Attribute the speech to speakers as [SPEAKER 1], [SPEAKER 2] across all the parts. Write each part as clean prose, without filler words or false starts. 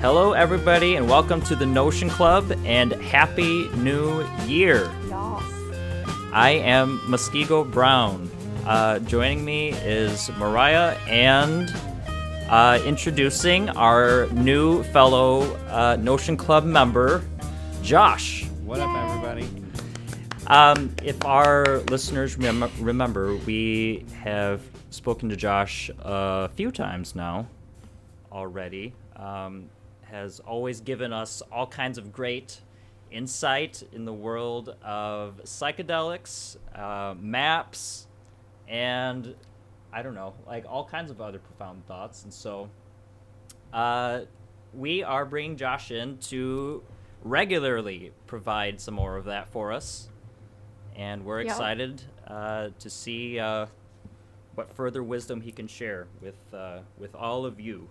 [SPEAKER 1] Hello, everybody, and welcome to the Notion Club, and Happy New Year.
[SPEAKER 2] Yes.
[SPEAKER 1] I am Muskego Brown. Joining me is Mariah, and introducing our new fellow Notion Club member, Josh.
[SPEAKER 3] What up, everybody?
[SPEAKER 1] If our listeners remember, we have spoken to Josh a few times now already. Has always given us all kinds of great insight in the world of psychedelics, maps, and I don't know, like all kinds of other profound thoughts. And so we are bringing Josh in to regularly provide some more of that for us. And we're excited to see what further wisdom he can share with all of you.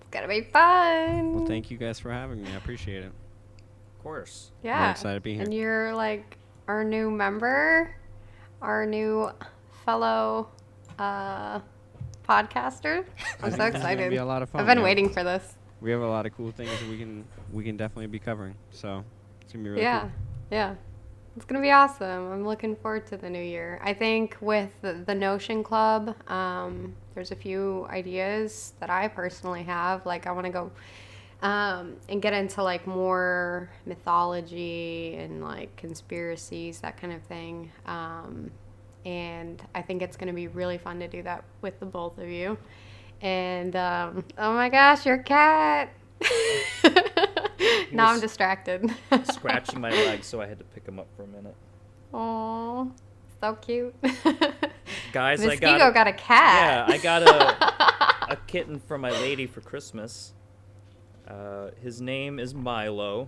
[SPEAKER 2] It's gonna be fun.
[SPEAKER 3] Well, thank you guys for having me. I appreciate it.
[SPEAKER 1] Of course.
[SPEAKER 2] Yeah.
[SPEAKER 3] I'm excited to be here.
[SPEAKER 2] And you're like our new member, our new fellow podcaster. I'm so
[SPEAKER 3] It's gonna be
[SPEAKER 2] excited.
[SPEAKER 3] a lot of fun.
[SPEAKER 2] I've been waiting for this.
[SPEAKER 3] We have a lot of cool things that we can definitely be covering. So it's gonna be really
[SPEAKER 2] Yeah.
[SPEAKER 3] cool.
[SPEAKER 2] Yeah. It's going to be awesome. I'm looking forward to the new year. I think with the Notion Club, there's a few ideas that I personally have. Like, I want to go and get into, like, more mythology and, like, conspiracies, that kind of thing. And I think it's going to be really fun to do that with the both of you. And, oh, my gosh, your cat. Now I'm distracted.
[SPEAKER 1] Scratching my leg, so I had to pick him up for a minute.
[SPEAKER 2] Oh, so cute.
[SPEAKER 1] Guys,
[SPEAKER 2] Muskego got a cat.
[SPEAKER 1] Yeah, I got a kitten for my lady for Christmas. His name is Milo,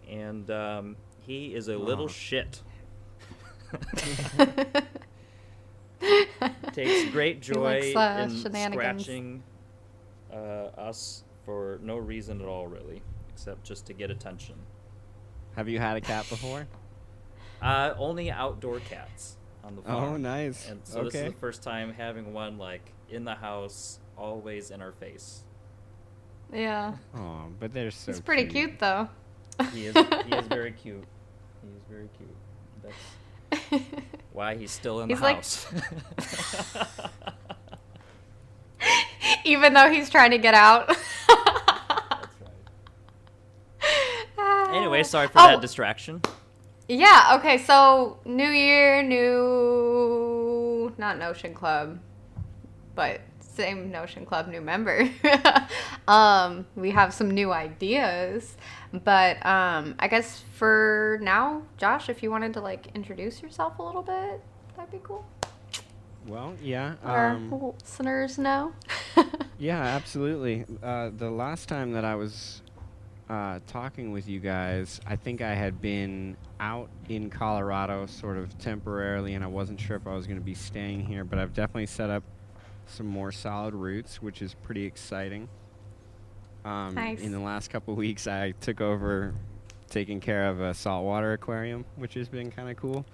[SPEAKER 1] and he is a little shit. Takes great joy in scratching us for no reason at all, really, except just to get attention.
[SPEAKER 3] Have you had a cat before?
[SPEAKER 1] Only outdoor cats on the farm.
[SPEAKER 3] Oh, nice.
[SPEAKER 1] And so this is the first time having one, like, in the house, always in our face.
[SPEAKER 2] Yeah.
[SPEAKER 3] Oh, but they're so
[SPEAKER 2] He's pretty cute, though.
[SPEAKER 1] He is very cute. He is very cute. That's why he's still in the house.
[SPEAKER 2] Even though he's trying to get out.
[SPEAKER 1] That's right. Anyway, sorry for that distraction.
[SPEAKER 2] Yeah, okay, so new year, not Notion Club, but same Notion Club, new member. We have some new ideas, but I guess for now, Josh, if you wanted to, like, introduce yourself a little bit, that'd be cool.
[SPEAKER 3] Well, yeah.
[SPEAKER 2] Our listeners know.
[SPEAKER 3] Yeah, absolutely. The last time that I was talking with you guys, I think I had been out in Colorado sort of temporarily, and I wasn't sure if I was going to be staying here, but I've definitely set up some more solid roots, which is pretty exciting.
[SPEAKER 2] Nice.
[SPEAKER 3] In the last couple of weeks, I took over taking care of a Saltwater Aquarium, which has been kind of cool.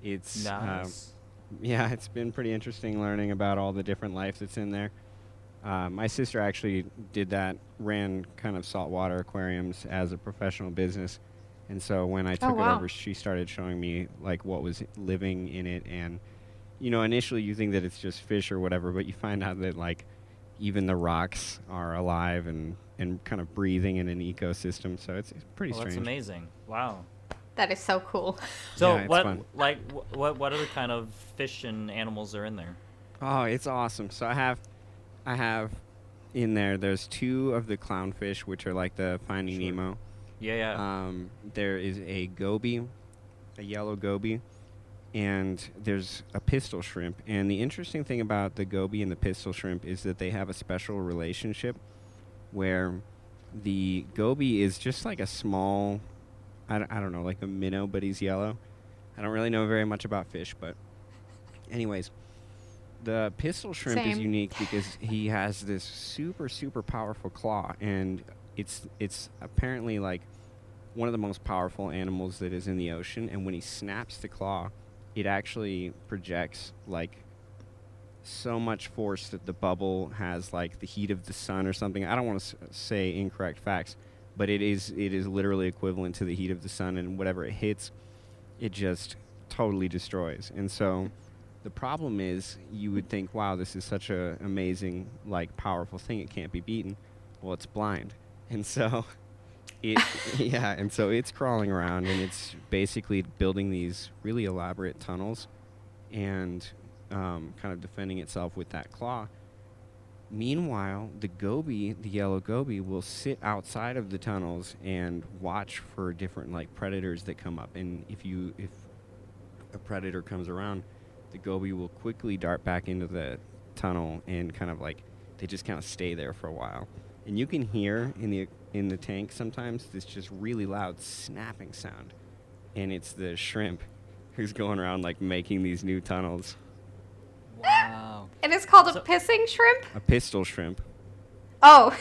[SPEAKER 3] It's
[SPEAKER 1] nice.
[SPEAKER 3] Yeah, it's been pretty interesting learning about all the different life that's in there. My sister actually ran kind of saltwater aquariums as a professional business. And so when I took it over, she started showing me, like, what was living in it. And, initially you think that it's just fish or whatever, but you find out that, like, even the rocks are alive and kind of breathing in an ecosystem. So it's pretty strange.
[SPEAKER 1] That's amazing. Wow.
[SPEAKER 2] That is so cool.
[SPEAKER 1] So
[SPEAKER 3] yeah,
[SPEAKER 1] what other kind of fish and animals are in there?
[SPEAKER 3] Oh, it's awesome. So I have in there's two of the clownfish, which are like the Finding Nemo.
[SPEAKER 1] Yeah.
[SPEAKER 3] There is a goby, a yellow goby, and there's a pistol shrimp. And the interesting thing about the goby and the pistol shrimp is that they have a special relationship where the goby is just like a small, I don't know, like a minnow, but he's yellow. I don't really know very much about fish, but anyways, the pistol shrimp is unique because he has this super, super powerful claw, and it's apparently like one of the most powerful animals that is in the ocean. And when he snaps the claw, it actually projects like so much force that the bubble has like the heat of the sun or something. I don't want to say incorrect facts, but it is literally equivalent to the heat of the sun, and whatever it hits, it just totally destroys. And so the problem is, you would think, wow, this is such a amazing, like, powerful thing, it can't be beaten. Well, it's blind. And so and so it's crawling around, and it's basically building these really elaborate tunnels and kind of defending itself with that claw. Meanwhile, the goby, the yellow goby, will sit outside of the tunnels and watch for different, like, predators that come up. And if a predator comes around, the goby will quickly dart back into the tunnel and kind of like, they just kind of stay there for a while. And you can hear in the tank sometimes this just really loud snapping sound, and it's the shrimp who's going around like making these new tunnels.
[SPEAKER 1] Wow.
[SPEAKER 2] And it's called a pissing shrimp?
[SPEAKER 3] A pistol shrimp.
[SPEAKER 2] Oh.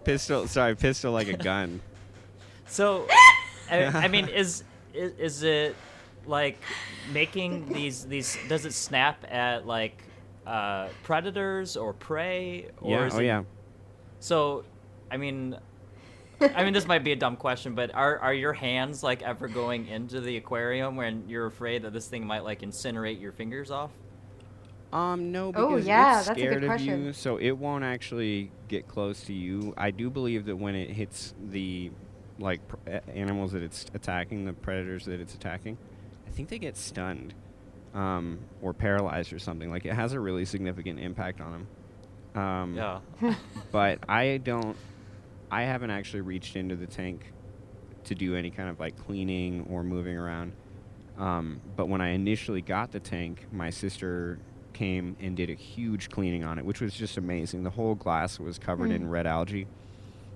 [SPEAKER 3] Pistol like a gun.
[SPEAKER 1] So, I mean, is it like making these? Does it snap at like predators or prey? Or
[SPEAKER 3] Yeah.
[SPEAKER 1] Is it,
[SPEAKER 3] Yeah.
[SPEAKER 1] So, I mean, this might be a dumb question, but are your hands like ever going into the aquarium when you're afraid that this thing might like incinerate your fingers off?
[SPEAKER 3] No,
[SPEAKER 2] Oh,
[SPEAKER 3] because
[SPEAKER 2] yeah,
[SPEAKER 3] it's
[SPEAKER 2] that's a good
[SPEAKER 3] scared of
[SPEAKER 2] question.
[SPEAKER 3] you, so it won't actually get close to you. I do believe that when it hits the like animals that it's attacking, the predators that it's attacking, I think they get stunned or paralyzed or something. Like, it has a really significant impact on them.
[SPEAKER 1] Yeah.
[SPEAKER 3] But I haven't actually reached into the tank to do any kind of like cleaning or moving around. But when I initially got the tank, my sister came and did a huge cleaning on it, which was just amazing. The whole glass was covered in red algae,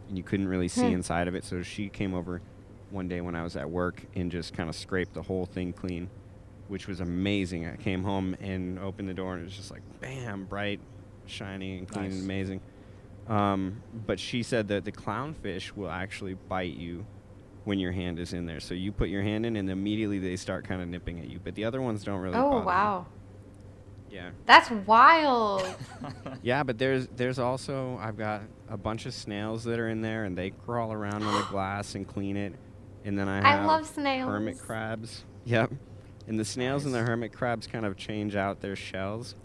[SPEAKER 3] and you couldn't really see inside of it. So she came over one day when I was at work and just kind of scraped the whole thing clean, which was amazing. I came home and opened the door, and it was just like, bam, bright, shiny, and clean, and amazing. But she said that the clownfish will actually bite you when your hand is in there. So you put your hand in, and immediately they start kind of nipping at you. But the other ones don't really bother
[SPEAKER 2] Oh, wow.
[SPEAKER 3] you. Yeah.
[SPEAKER 2] That's wild.
[SPEAKER 3] Yeah, but there's also, I've got a bunch of snails that are in there, and they crawl around on the glass and clean it. And then I have
[SPEAKER 2] love snails.
[SPEAKER 3] hermit crabs. Yep. And the snails and the hermit crabs kind of change out their shells,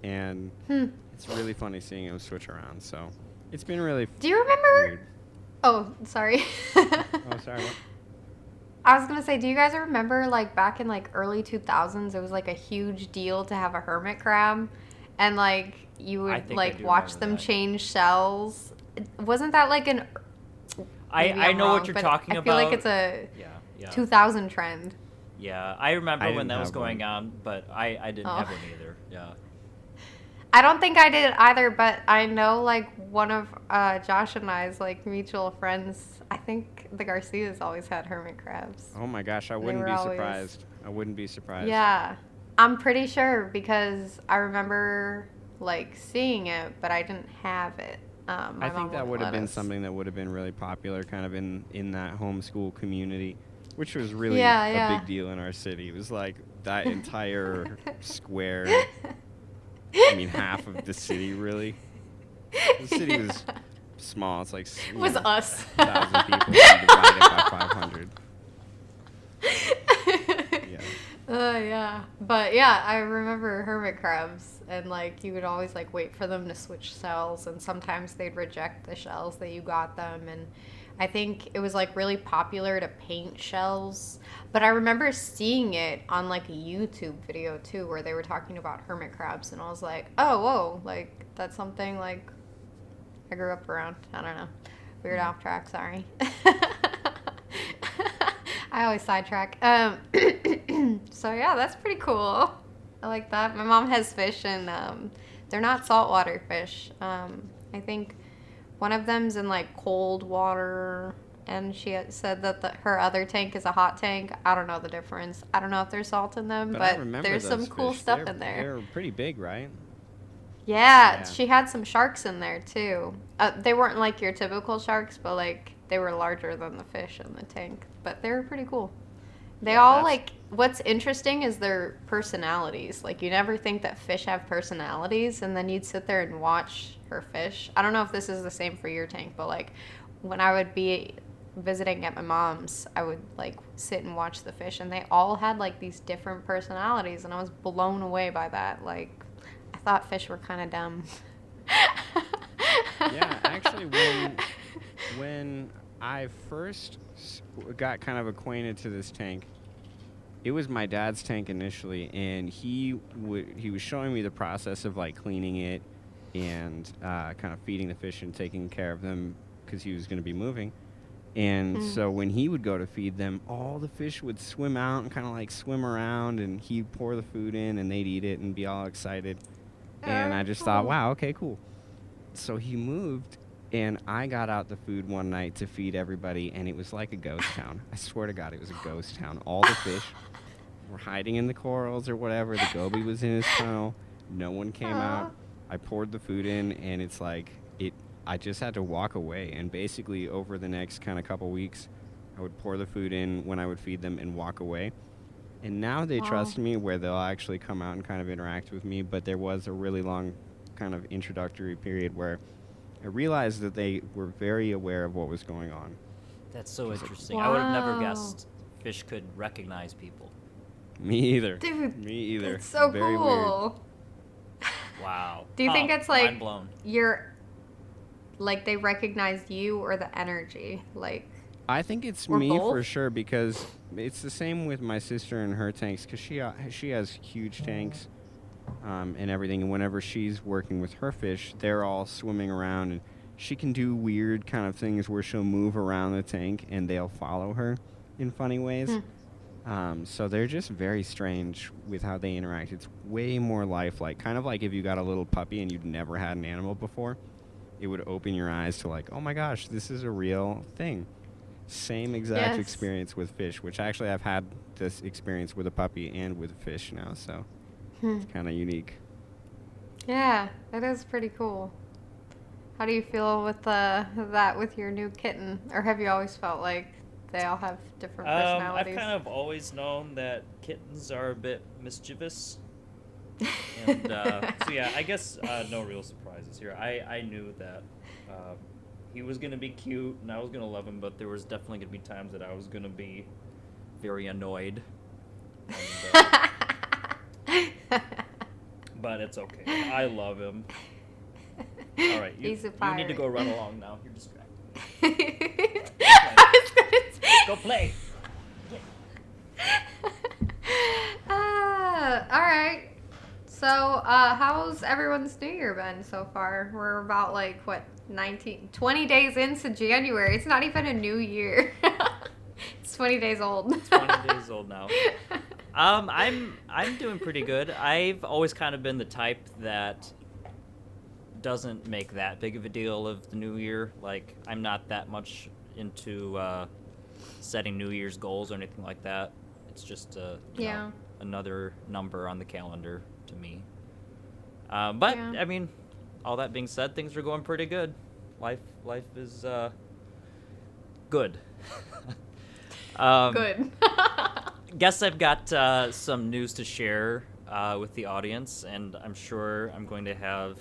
[SPEAKER 3] and it's really funny seeing them switch around. So it's been really
[SPEAKER 2] Do you remember?
[SPEAKER 3] weird.
[SPEAKER 2] Oh, sorry.
[SPEAKER 3] Oh, sorry. What?
[SPEAKER 2] I was going to say, do you guys remember, like, back in, like, early 2000s, it was, like, a huge deal to have a hermit crab? And, like, you
[SPEAKER 1] I
[SPEAKER 2] would,
[SPEAKER 1] think I
[SPEAKER 2] like,
[SPEAKER 1] do
[SPEAKER 2] watch
[SPEAKER 1] remember
[SPEAKER 2] them
[SPEAKER 1] that.
[SPEAKER 2] change shells. Wasn't that, like, maybe
[SPEAKER 1] I
[SPEAKER 2] I'm
[SPEAKER 1] know
[SPEAKER 2] wrong,
[SPEAKER 1] what you're
[SPEAKER 2] but
[SPEAKER 1] talking
[SPEAKER 2] I feel
[SPEAKER 1] about.
[SPEAKER 2] like it's a
[SPEAKER 1] yeah.
[SPEAKER 2] 2000 trend.
[SPEAKER 1] Yeah, I remember
[SPEAKER 3] I
[SPEAKER 1] when
[SPEAKER 3] didn't
[SPEAKER 1] that was
[SPEAKER 3] have
[SPEAKER 1] going
[SPEAKER 3] one.
[SPEAKER 1] on, but I didn't have one either. Yeah.
[SPEAKER 2] I don't think I did either, but I know, like, one of Josh and I's, like, mutual friends, I think the Garcias always had hermit crabs.
[SPEAKER 3] Oh my gosh, I wouldn't
[SPEAKER 2] were
[SPEAKER 3] be
[SPEAKER 2] always-
[SPEAKER 3] surprised. I wouldn't be surprised.
[SPEAKER 2] Yeah. I'm pretty sure because I remember, like, seeing it, but I didn't have it. My
[SPEAKER 3] I think
[SPEAKER 2] mom
[SPEAKER 3] that
[SPEAKER 2] wouldn't
[SPEAKER 3] would have
[SPEAKER 2] let
[SPEAKER 3] been
[SPEAKER 2] us.
[SPEAKER 3] something that would have been really popular kind of in that homeschool community, which was really
[SPEAKER 2] Yeah.
[SPEAKER 3] a big deal in our city. It was like that entire square, I mean, half of the city, really. The city was small. It's like
[SPEAKER 2] It was us.
[SPEAKER 3] 1,000 people divided by 500. Yeah.
[SPEAKER 2] Yeah. But yeah, I remember hermit crabs, and like you would always like wait for them to switch shells, and sometimes they'd reject the shells that you got them, and I think it was like really popular to paint shells. But I remember seeing it on like a YouTube video too, where they were talking about hermit crabs, and I was like, oh, whoa, like that's something like I grew up around. I don't know. Weird off track, sorry. I always sidetrack. So yeah, that's pretty cool. I like that. My mom has fish, and they're not saltwater fish. I think one of them's in like cold water, and she had said that her other tank is a hot tank. I don't know the difference. I don't know if there's salt in them,
[SPEAKER 3] I
[SPEAKER 2] but
[SPEAKER 3] remember
[SPEAKER 2] there's some
[SPEAKER 3] those
[SPEAKER 2] cool
[SPEAKER 3] fish.
[SPEAKER 2] stuff in there.
[SPEAKER 3] They're pretty big, right?
[SPEAKER 2] Yeah,
[SPEAKER 3] Yeah.
[SPEAKER 2] she had some sharks in there too. They weren't like your typical sharks, but like they were larger than the fish in the tank. But they were pretty cool. They all, like, what's interesting is their personalities. Like, you never think that fish have personalities, and then you'd sit there and watch her fish. I don't know if this is the same for your tank, but, like, when I would be visiting at my mom's, I would, like, sit and watch the fish, and they all had, like, these different personalities, and I was blown away by that. Like, I thought fish were kind of dumb.
[SPEAKER 3] Yeah, actually, when I first got kind of acquainted to this tank, it was my dad's tank initially, and he was showing me the process of, like, cleaning it and kind of feeding the fish and taking care of them because he was going to be moving. And so when he would go to feed them, all the fish would swim out and kind of, like, swim around, and he'd pour the food in, and they'd eat it and be all excited. And I just thought, wow, okay, cool. So he moved, and I got out the food one night to feed everybody, and it was like a ghost town. I swear to God, it was a ghost town. All the fish were hiding in the corals or whatever. The goby was in his tunnel. No one came out. I poured the food in, and it's like I just had to walk away. And basically, over the next kind of couple weeks, I would pour the food in when I would feed them and walk away. And now they trust me where they'll actually come out and kind of interact with me. But there was a really long kind of introductory period where I realized that they were very aware of what was going on.
[SPEAKER 1] That's so interesting. I would have never guessed fish could recognize people.
[SPEAKER 3] Me either.
[SPEAKER 2] Dude,
[SPEAKER 3] me either.
[SPEAKER 2] It's so
[SPEAKER 3] very
[SPEAKER 2] cool.
[SPEAKER 3] Weird.
[SPEAKER 1] Wow.
[SPEAKER 2] Do you think it's like
[SPEAKER 1] mind blown.
[SPEAKER 2] Like they recognize you or the energy? Like,
[SPEAKER 3] I think it's
[SPEAKER 2] or
[SPEAKER 3] me
[SPEAKER 2] both?
[SPEAKER 3] for sure, because it's the same with my sister and her tanks, because she has huge tanks and everything, and whenever she's working with her fish, they're all swimming around, and she can do weird kind of things where she'll move around the tank and they'll follow her in funny ways. So they're just very strange with how they interact. It's way more lifelike, kind of like if you got a little puppy and you'd never had an animal before. It would open your eyes to, like, oh my gosh, this is a real thing. Same exact experience with fish, which actually I've had this experience with a puppy and with a fish now, so it's kind of unique.
[SPEAKER 2] Yeah, it is pretty cool. How do you feel with that with your new kitten? Or have you always felt like they all have different personalities?
[SPEAKER 1] I've kind of always known that kittens are a bit mischievous. And so yeah, I guess no real surprises here. I knew that he was going to be cute and I was going to love him, but there was definitely going to be times that I was going to be very annoyed. And, but it's okay. I love him. All right, you need to go run along now. You're distracting me.
[SPEAKER 2] I was gonna say.
[SPEAKER 1] Go play.
[SPEAKER 2] All right. So, how's everyone's New Year been so far? We're about, 20 days into January. It's not even a new year. It's 20 days old.
[SPEAKER 1] 20 days old now. I'm doing pretty good. I've always kind of been the type that doesn't make that big of a deal of the new year. Like, I'm not that much into setting New Year's goals or anything like that. It's just you know, another number on the calendar to me. But I mean, all that being said, things are going pretty good. Life is good.
[SPEAKER 2] Good.
[SPEAKER 1] Guess I've got some news to share with the audience, and I'm sure I'm going to have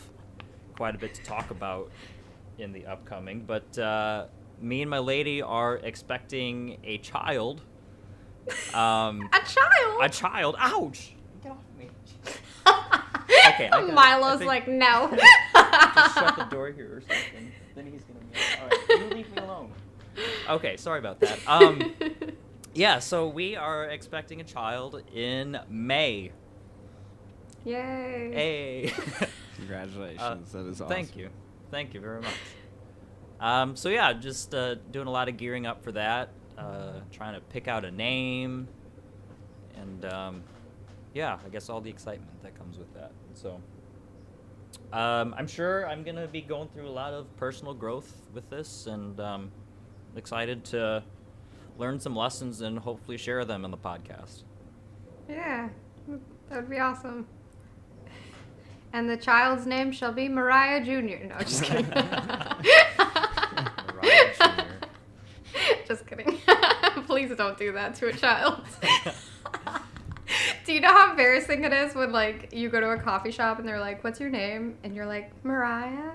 [SPEAKER 1] quite a bit to talk about in the upcoming. But me and my lady are expecting a child.
[SPEAKER 2] A child?
[SPEAKER 1] A child. Ouch! Get off me. Okay.
[SPEAKER 2] Milo's like, no.
[SPEAKER 1] Just shut the door here or something. Then he's gonna be like, all right, you leave me alone. Okay, sorry about that. Yeah, so we are expecting a child in May.
[SPEAKER 2] Yay.
[SPEAKER 1] Hey.
[SPEAKER 3] Congratulations. That is awesome.
[SPEAKER 1] Thank you very much. So yeah, just doing a lot of gearing up for that. Trying to pick out a name, and yeah, I guess all the excitement that comes with that. So I'm sure I'm gonna be going through a lot of personal growth with this, and excited to learn some lessons and hopefully share them in the podcast.
[SPEAKER 2] Yeah, that would be awesome. And the child's name shall be Mariah Jr. No, just kidding.
[SPEAKER 1] Mariah Jr.
[SPEAKER 2] Just kidding. Please don't do that to a child. Do you know how embarrassing it is when, like, you go to a coffee shop and they're like, what's your name? And you're like, Mariah?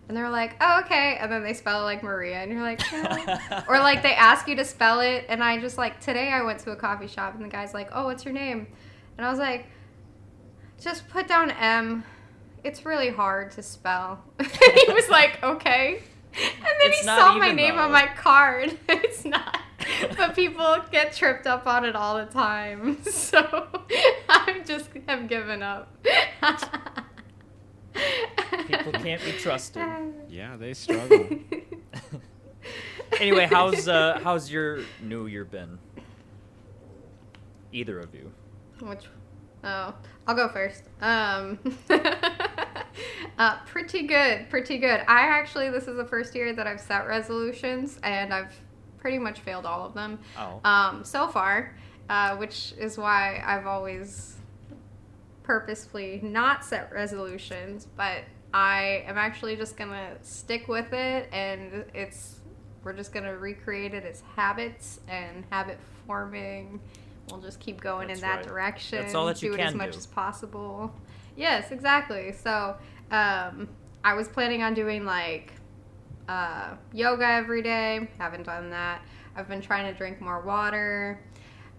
[SPEAKER 2] And they're like, oh, okay. And then they spell it like Maria. And you're like, oh. Or, like, they ask you to spell it. And I just, like, today I went to a coffee shop and the guy's like, oh, what's your name? And I was like, just put down M. It's really hard to spell. He was like, okay. And then he saw my name on my card. It's not. But people get tripped up on it all the time. So I just have given up.
[SPEAKER 1] People can't be trusted.
[SPEAKER 3] Yeah, they struggle.
[SPEAKER 1] Anyway, how's your new year been? Either of you.
[SPEAKER 2] Oh, I'll go first. Pretty good. This is the first year that I've set resolutions, and I've pretty much failed all of them. So far, which is why I've always purposefully not set resolutions, but I am actually just gonna stick with it, and we're just gonna recreate it as habits and habit forming. We'll just keep going in that direction.
[SPEAKER 1] That's all that you
[SPEAKER 2] do it
[SPEAKER 1] can
[SPEAKER 2] as much
[SPEAKER 1] do.
[SPEAKER 2] as possible. Yes, exactly. So I was planning on doing like yoga every day. Haven't done that. I've been trying to drink more water.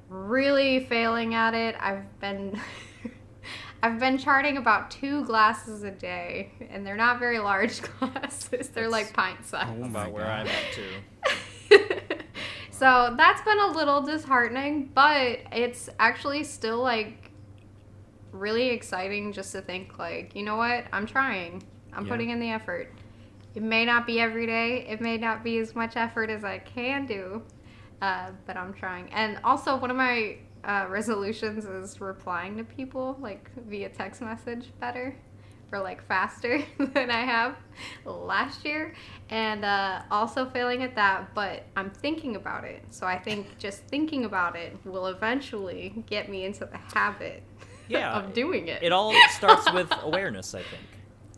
[SPEAKER 2] Really failing at it. I've been charting about 2 glasses a day, and they're not very large glasses. They're like pint size.
[SPEAKER 1] About where I'm at too.
[SPEAKER 2] So that's been a little disheartening, but it's actually still like really exciting just to think like, you know what? I'm trying. I'm putting in the effort. It may not be every day. It may not be as much effort as I can do, but I'm trying. And also one of my resolutions is replying to people like via text message better. Or like faster than I have last year, and also failing at that, but I'm thinking about it. So I think just thinking about it will eventually get me into the habit of doing it.
[SPEAKER 1] It all starts with awareness, I think.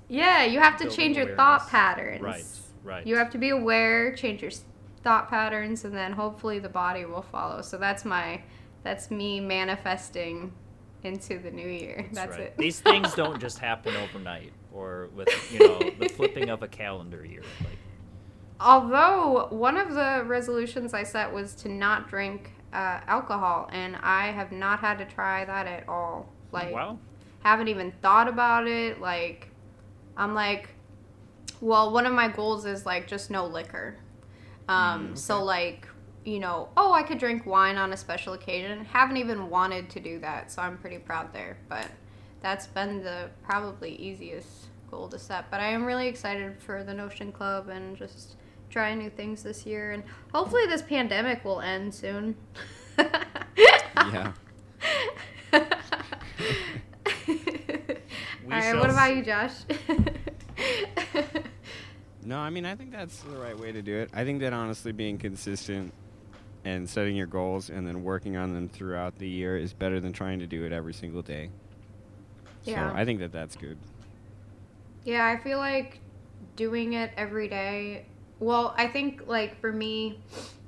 [SPEAKER 2] Yeah, you have to change your thought patterns.
[SPEAKER 1] Right.
[SPEAKER 2] You have to be aware, change your thought patterns, and then hopefully the body will follow. So that's me manifesting into the new year. That's
[SPEAKER 1] right.
[SPEAKER 2] it.
[SPEAKER 1] These things don't just happen overnight or with, the flipping of a calendar year. Like,
[SPEAKER 2] although one of the resolutions I set was to not drink alcohol, and I have not had to try that at all. Like,
[SPEAKER 1] wow.
[SPEAKER 2] Haven't even thought about it. Like, I'm like, well, one of my goals is like just no liquor.
[SPEAKER 1] Okay.
[SPEAKER 2] So like, I could drink wine on a special occasion. Haven't even wanted to do that, so I'm pretty proud there. But that's been the probably easiest goal to set. But I am really excited for the Notion Club and just trying new things this year. And hopefully this pandemic will end soon.
[SPEAKER 3] Yeah.
[SPEAKER 2] All right, what about you, Josh?
[SPEAKER 3] No, I mean, I think that's the right way to do it. I think that honestly being consistent and setting your goals and then working on them throughout the year is better than trying to do it every single day.
[SPEAKER 2] Yeah.
[SPEAKER 3] So I think that that's good.
[SPEAKER 2] Yeah, I feel like doing it every day. Well, I think like for me,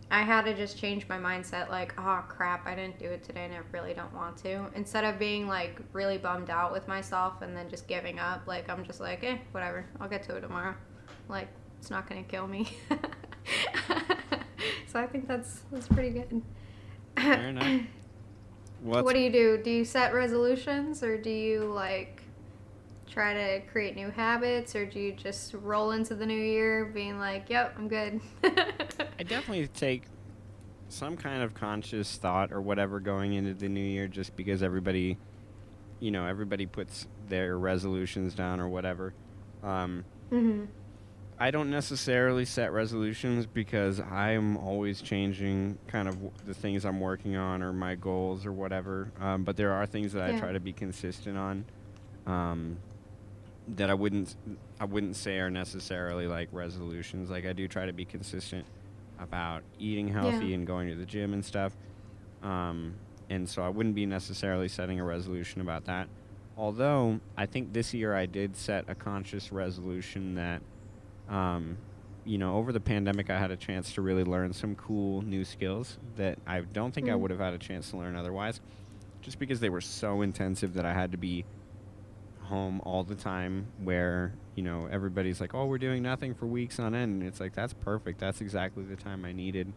[SPEAKER 2] I had to just change my mindset like, oh crap, I didn't do it today and I really don't want to. Instead of being like really bummed out with myself and then just giving up, like I'm just like, whatever, I'll get to it tomorrow. Like, it's not going to kill me. So I think that's pretty good.
[SPEAKER 3] Fair enough.
[SPEAKER 2] What do you do? Do you set resolutions, or do you like try to create new habits, or do you just roll into the new year being like, yep, I'm good?
[SPEAKER 3] I definitely take some kind of conscious thought or whatever going into the new year, just because everybody puts their resolutions down or whatever.
[SPEAKER 2] Mm-hmm.
[SPEAKER 3] I don't necessarily set resolutions because I'm always changing kind of the things I'm working on or my goals or whatever. But there are things that I try to be consistent on that I wouldn't say are necessarily like resolutions. Like I do try to be consistent about eating healthy and going to the gym and stuff. And so I wouldn't be necessarily setting a resolution about that. Although I think this year I did set a conscious resolution that over the pandemic, I had a chance to really learn some cool new skills that I don't think I would have had a chance to learn otherwise, just because they were so intensive that I had to be home all the time, where, everybody's like, oh, we're doing nothing for weeks on end. And it's like, that's perfect. That's exactly the time I needed.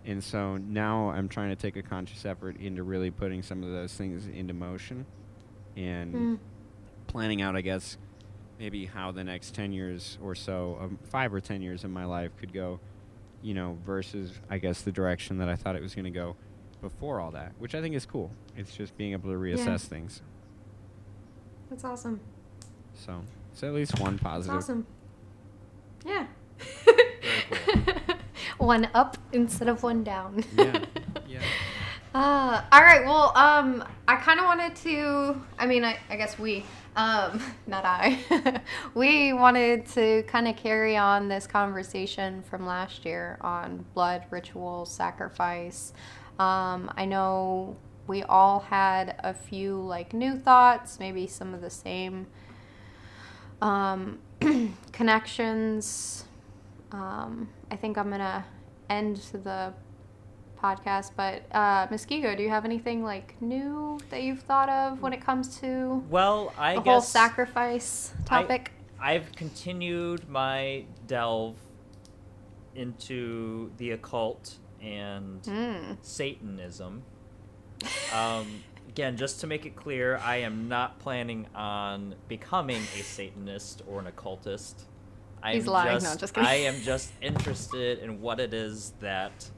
[SPEAKER 3] And so now I'm trying to take a conscious effort into really putting some of those things into motion and planning out, I guess, maybe how the next 10 years or so, 5 or 10 years of my life could go, versus, I guess, the direction that I thought it was going to go before all that, which I think is cool. It's just being able to reassess things.
[SPEAKER 2] That's awesome.
[SPEAKER 3] So it's at least one positive.
[SPEAKER 2] That's awesome. Yeah.
[SPEAKER 1] Very cool.
[SPEAKER 2] One up instead of one down.
[SPEAKER 3] Yeah.
[SPEAKER 2] All right. Well, I kind of wanted to, I guess we, not I, we wanted to kind of carry on this conversation from last year on blood, ritual, sacrifice. I know we all had a few new thoughts, maybe some of the same connections. I think I'm going to end the podcast, but Muskego, do you have anything new that you've thought of when it comes to
[SPEAKER 1] the
[SPEAKER 2] whole sacrifice topic?
[SPEAKER 1] I've continued my delve into the occult and Satanism. Again, just to make it clear, I am not planning on becoming a Satanist or an occultist.
[SPEAKER 2] He's lying. No, just kidding.
[SPEAKER 1] I am just interested in what it is that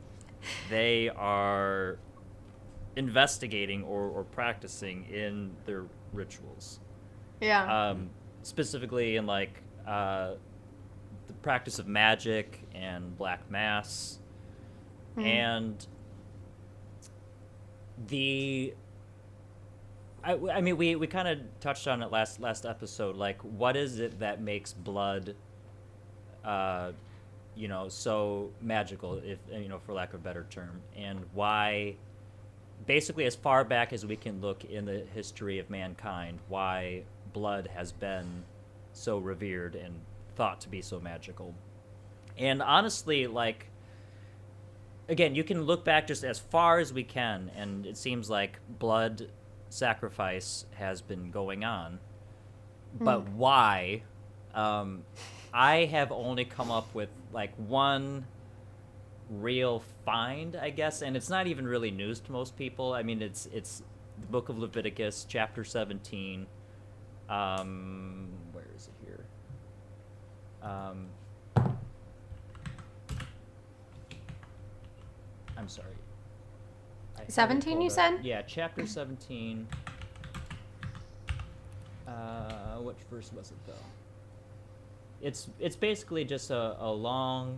[SPEAKER 1] they are investigating or practicing in their rituals.
[SPEAKER 2] Yeah.
[SPEAKER 1] Specifically in the practice of magic and black mass, and we kind of touched on it last episode. What is it that makes blood so magical, if for lack of a better term, and why, basically, as far back as we can look in the history of mankind, why blood has been so revered and thought to be so magical. And honestly, again, you can look back just as far as we can, and it seems like blood sacrifice has been going on. But why? I have only come up with one real find, I guess, and it's not even really news to most people. It's the book of Leviticus, chapter 17. Where is it here? I'm sorry.
[SPEAKER 2] 17, you said?
[SPEAKER 1] Yeah, chapter 17. Which verse was it, though? It's basically just a long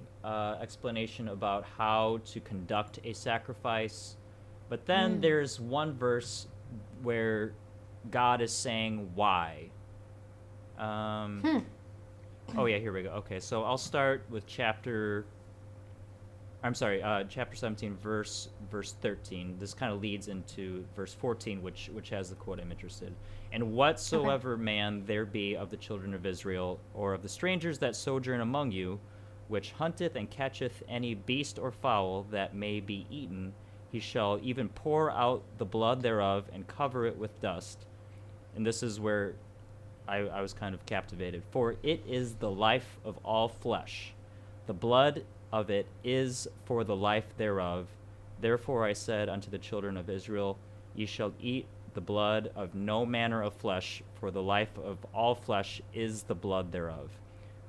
[SPEAKER 1] explanation about how to conduct a sacrifice. But then there's one verse where God is saying why. Oh, yeah, here we go. Okay, so I'll start with chapter 17, verse 13. This kind of leads into verse 14, which has the quote I'm interested in. And whatsoever man there be of the children of Israel, or of the strangers that sojourn among you, which hunteth and catcheth any beast or fowl that may be eaten, he shall even pour out the blood thereof and cover it with dust. And this is where I was kind of captivated. For it is the life of all flesh. The blood of it is for the life thereof. Therefore I said unto the children of Israel, ye shall eat the blood of no manner of flesh, for the life of all flesh is the blood thereof.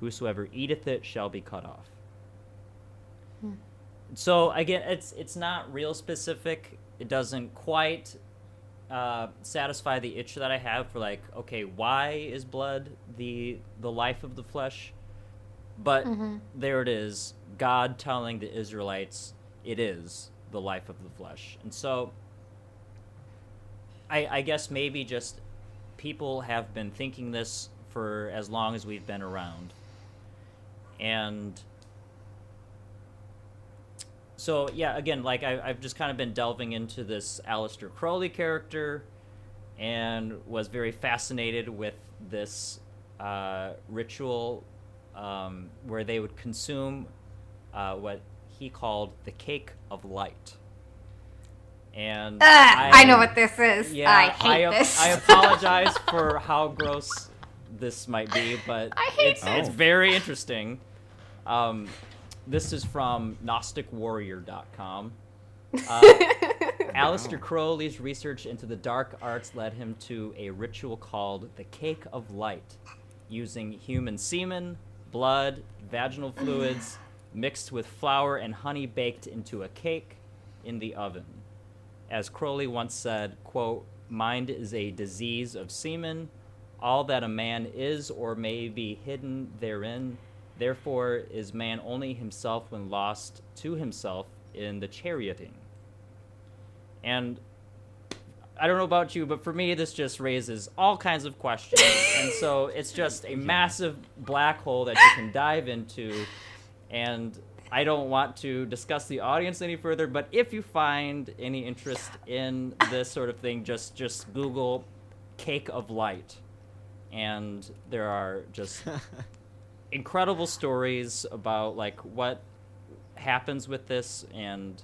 [SPEAKER 1] Whosoever eateth it shall be cut off. So again, it's not real specific. It doesn't quite satisfy the itch that I have for okay, why is blood the life of the flesh? But there it is, God telling the Israelites it is the life of the flesh. And so I guess maybe just people have been thinking this for as long as we've been around. And so, yeah, again, I've just kind of been delving into this Aleister Crowley character and was very fascinated with this ritual where they would consume what he called the cake of light. And
[SPEAKER 2] I know what this is.
[SPEAKER 1] Yeah,
[SPEAKER 2] I hate this.
[SPEAKER 1] I apologize for how gross this might be, but
[SPEAKER 2] I hate
[SPEAKER 1] it's very interesting. This is from GnosticWarrior.com. Aleister Crowley's research into the dark arts led him to a ritual called the Cake of Light, using human semen, blood, vaginal fluids, mixed with flour and honey baked into a cake in the oven. As Crowley once said, quote, "Mind is a disease of semen. All that a man is or may be hidden therein. Therefore is man only himself when lost to himself in the charioting." And I don't know about you, but for me, this just raises all kinds of questions. And so it's just a massive black hole that you can dive into. And I don't want to discuss the audience any further, but if you find any interest in this sort of thing, just Google Cake of Light. And there are just incredible stories about like what happens with this and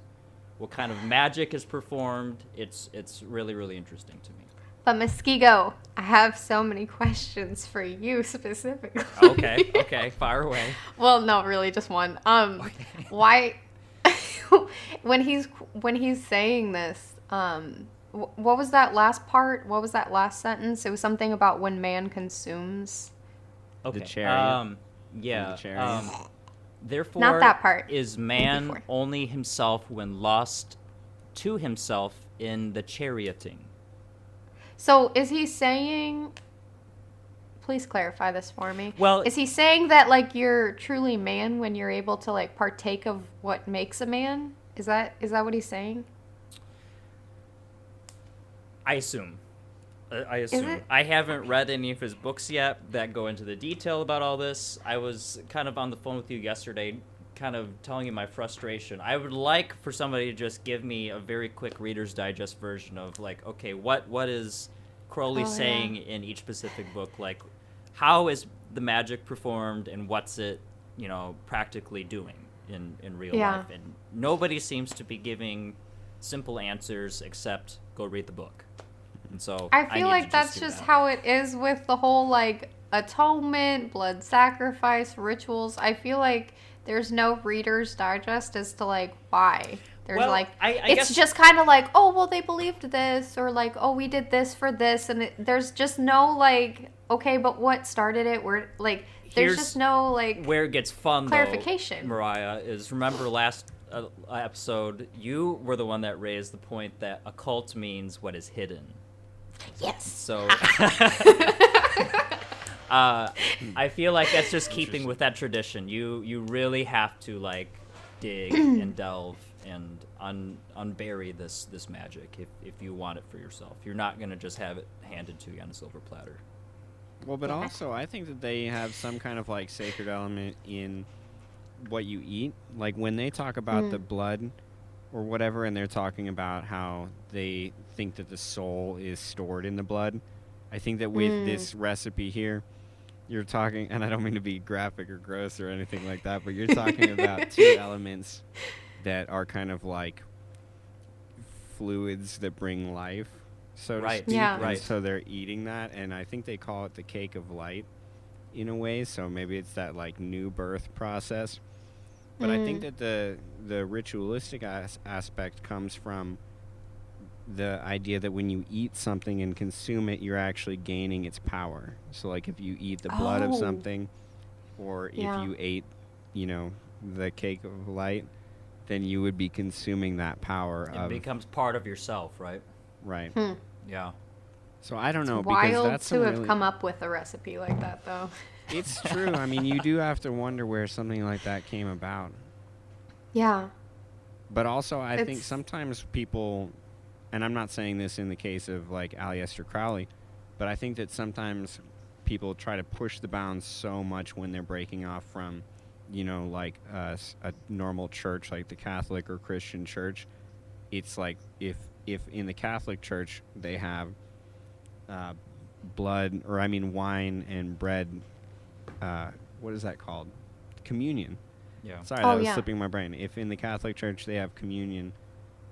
[SPEAKER 1] what kind of magic is performed. It's really, really interesting to me.
[SPEAKER 2] But Muskego, I have so many questions for you specifically.
[SPEAKER 1] Okay, fire away.
[SPEAKER 2] Well, no, really, just one. Why, when he's saying this, what was that last part? What was that last sentence? It was something about when man consumes.
[SPEAKER 1] Okay.
[SPEAKER 3] The chariot.
[SPEAKER 1] Yeah.
[SPEAKER 3] The chariot.
[SPEAKER 1] Therefore,
[SPEAKER 2] Not that part.
[SPEAKER 1] Is man
[SPEAKER 2] Before.
[SPEAKER 1] only himself when lost to himself in the charioting?
[SPEAKER 2] So is he saying? Please clarify this for me.
[SPEAKER 1] Well,
[SPEAKER 2] is he saying that like you're truly man when you're able to like partake of what makes a man? Is that what he's saying?
[SPEAKER 1] I assume. I assume.
[SPEAKER 2] it?
[SPEAKER 1] I haven't read any of his books yet that go into the detail about all this. I was kind of on the phone with you yesterday, kind of telling you my frustration. I would like for somebody to just give me a very quick Reader's Digest version of, like, okay, what is Crowley saying in each specific book? Like, how is the magic performed and what's it, practically doing in real life? And nobody seems to be giving simple answers except go read the book. And so
[SPEAKER 2] I feel like that's just how it is with the whole like atonement, blood sacrifice, rituals. I feel like there's no Reader's Digest as to like why. There's
[SPEAKER 1] I
[SPEAKER 2] guess just kind of like, oh well, they believed this, or like, oh, we did this for this, and there's just no like, okay, but what started it? Where like there's just no like
[SPEAKER 1] where it gets fun
[SPEAKER 2] clarification.
[SPEAKER 1] Though, Mariah, is remember last episode you were the one that raised the point that occult means what is hidden.
[SPEAKER 2] Yes.
[SPEAKER 1] So I feel like that's just keeping with that tradition. You really have to like dig and delve and unbury this magic if you want it for yourself. You're not going to just have it handed to you on a silver platter.
[SPEAKER 3] Well, but also I think that they have some kind of like sacred element in what you eat. Like when they talk about the blood or whatever, and they're talking about how they think that the soul is stored in the blood. I think that with this recipe here, you're talking, and I don't mean to be graphic or gross or anything like that, but you're talking about two elements that are kind of like fluids that bring life, so to speak.
[SPEAKER 2] Yeah.
[SPEAKER 3] Right. So they're eating that, and I think they call it the cake of light in a way, so maybe it's that like new birth process. But I think that the ritualistic aspect comes from the idea that when you eat something and consume it, you're actually gaining its power. So, like, if you eat the blood of something, or if you ate, the cake of light, then you would be consuming that power. It
[SPEAKER 1] becomes part of yourself, right?
[SPEAKER 3] Right.
[SPEAKER 1] Yeah.
[SPEAKER 3] So I don't know.
[SPEAKER 2] It's
[SPEAKER 3] because
[SPEAKER 2] wild
[SPEAKER 3] that's
[SPEAKER 2] to have come up with a recipe like that, though.
[SPEAKER 3] It's true. I mean, you do have to wonder where something like that came about.
[SPEAKER 2] Yeah.
[SPEAKER 3] But also, I think sometimes people, and I'm not saying this in the case of like Aleister Crowley, but I think that sometimes people try to push the bounds so much when they're breaking off from, like a normal church, like the Catholic or Christian church. It's like if in the Catholic church they have wine and bread, what is that called? Communion.
[SPEAKER 1] Yeah.
[SPEAKER 3] Sorry,
[SPEAKER 2] Oh,
[SPEAKER 3] that was
[SPEAKER 2] yeah.
[SPEAKER 3] slipping my brain. If in the Catholic Church they have communion,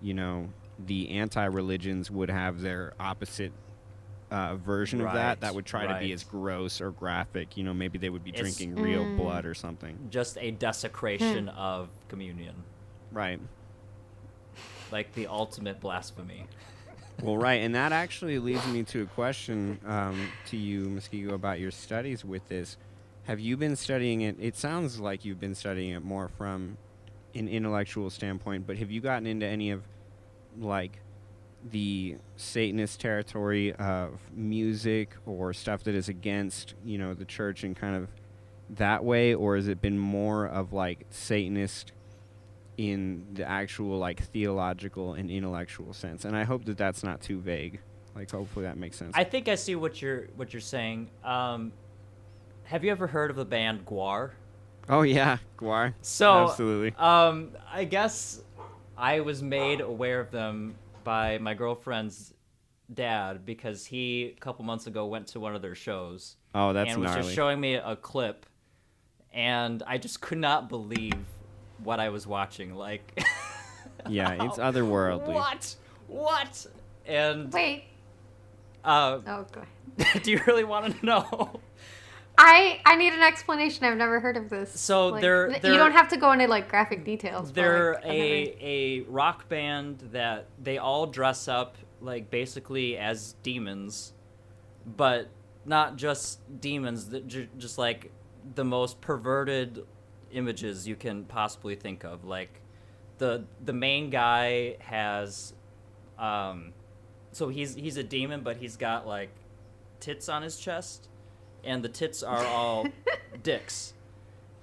[SPEAKER 3] you know, the anti-religions would have their opposite version of that. That would try to be as gross or graphic. You know, maybe they would be drinking real blood or something.
[SPEAKER 1] Just a desecration of communion.
[SPEAKER 3] Right.
[SPEAKER 1] Like the ultimate blasphemy.
[SPEAKER 3] Well, right, and that actually leads me to a question to you, Muskego, about your studies with this. Have you been studying it? It sounds like you've been studying it more from an intellectual standpoint, but have you gotten into any of, like, the Satanist territory of music or stuff that is against, you know, the church and kind of that way, or has it been more of, like, Satanist in the actual, like, theological and intellectual sense? And I hope that that's not too vague. Like, hopefully that makes sense.
[SPEAKER 1] I think I see what you're saying. Have you ever heard of the band Guar?
[SPEAKER 3] Oh yeah, Guar.
[SPEAKER 1] So
[SPEAKER 3] absolutely.
[SPEAKER 1] I guess I was made aware of them by my girlfriend's dad because he a couple months ago went to one of their shows.
[SPEAKER 3] Oh, that's
[SPEAKER 1] and was
[SPEAKER 3] gnarly.
[SPEAKER 1] just showing me a clip, and I just could not believe what I was watching. Like,
[SPEAKER 3] yeah, it's otherworldly.
[SPEAKER 1] What? And
[SPEAKER 2] Wait.
[SPEAKER 1] oh,
[SPEAKER 2] go ahead.
[SPEAKER 1] do you really want to know?
[SPEAKER 2] I need an explanation. I've never heard of this.
[SPEAKER 1] So
[SPEAKER 2] like,
[SPEAKER 1] they're
[SPEAKER 2] you don't have to go into like graphic details.
[SPEAKER 1] They're
[SPEAKER 2] but, like,
[SPEAKER 1] a rock band that they all dress up like basically as demons, but not just demons. Just like the most perverted images you can possibly think of. Like the main guy has, so he's a demon, but he's got like tits on his chest. And the tits are all dicks.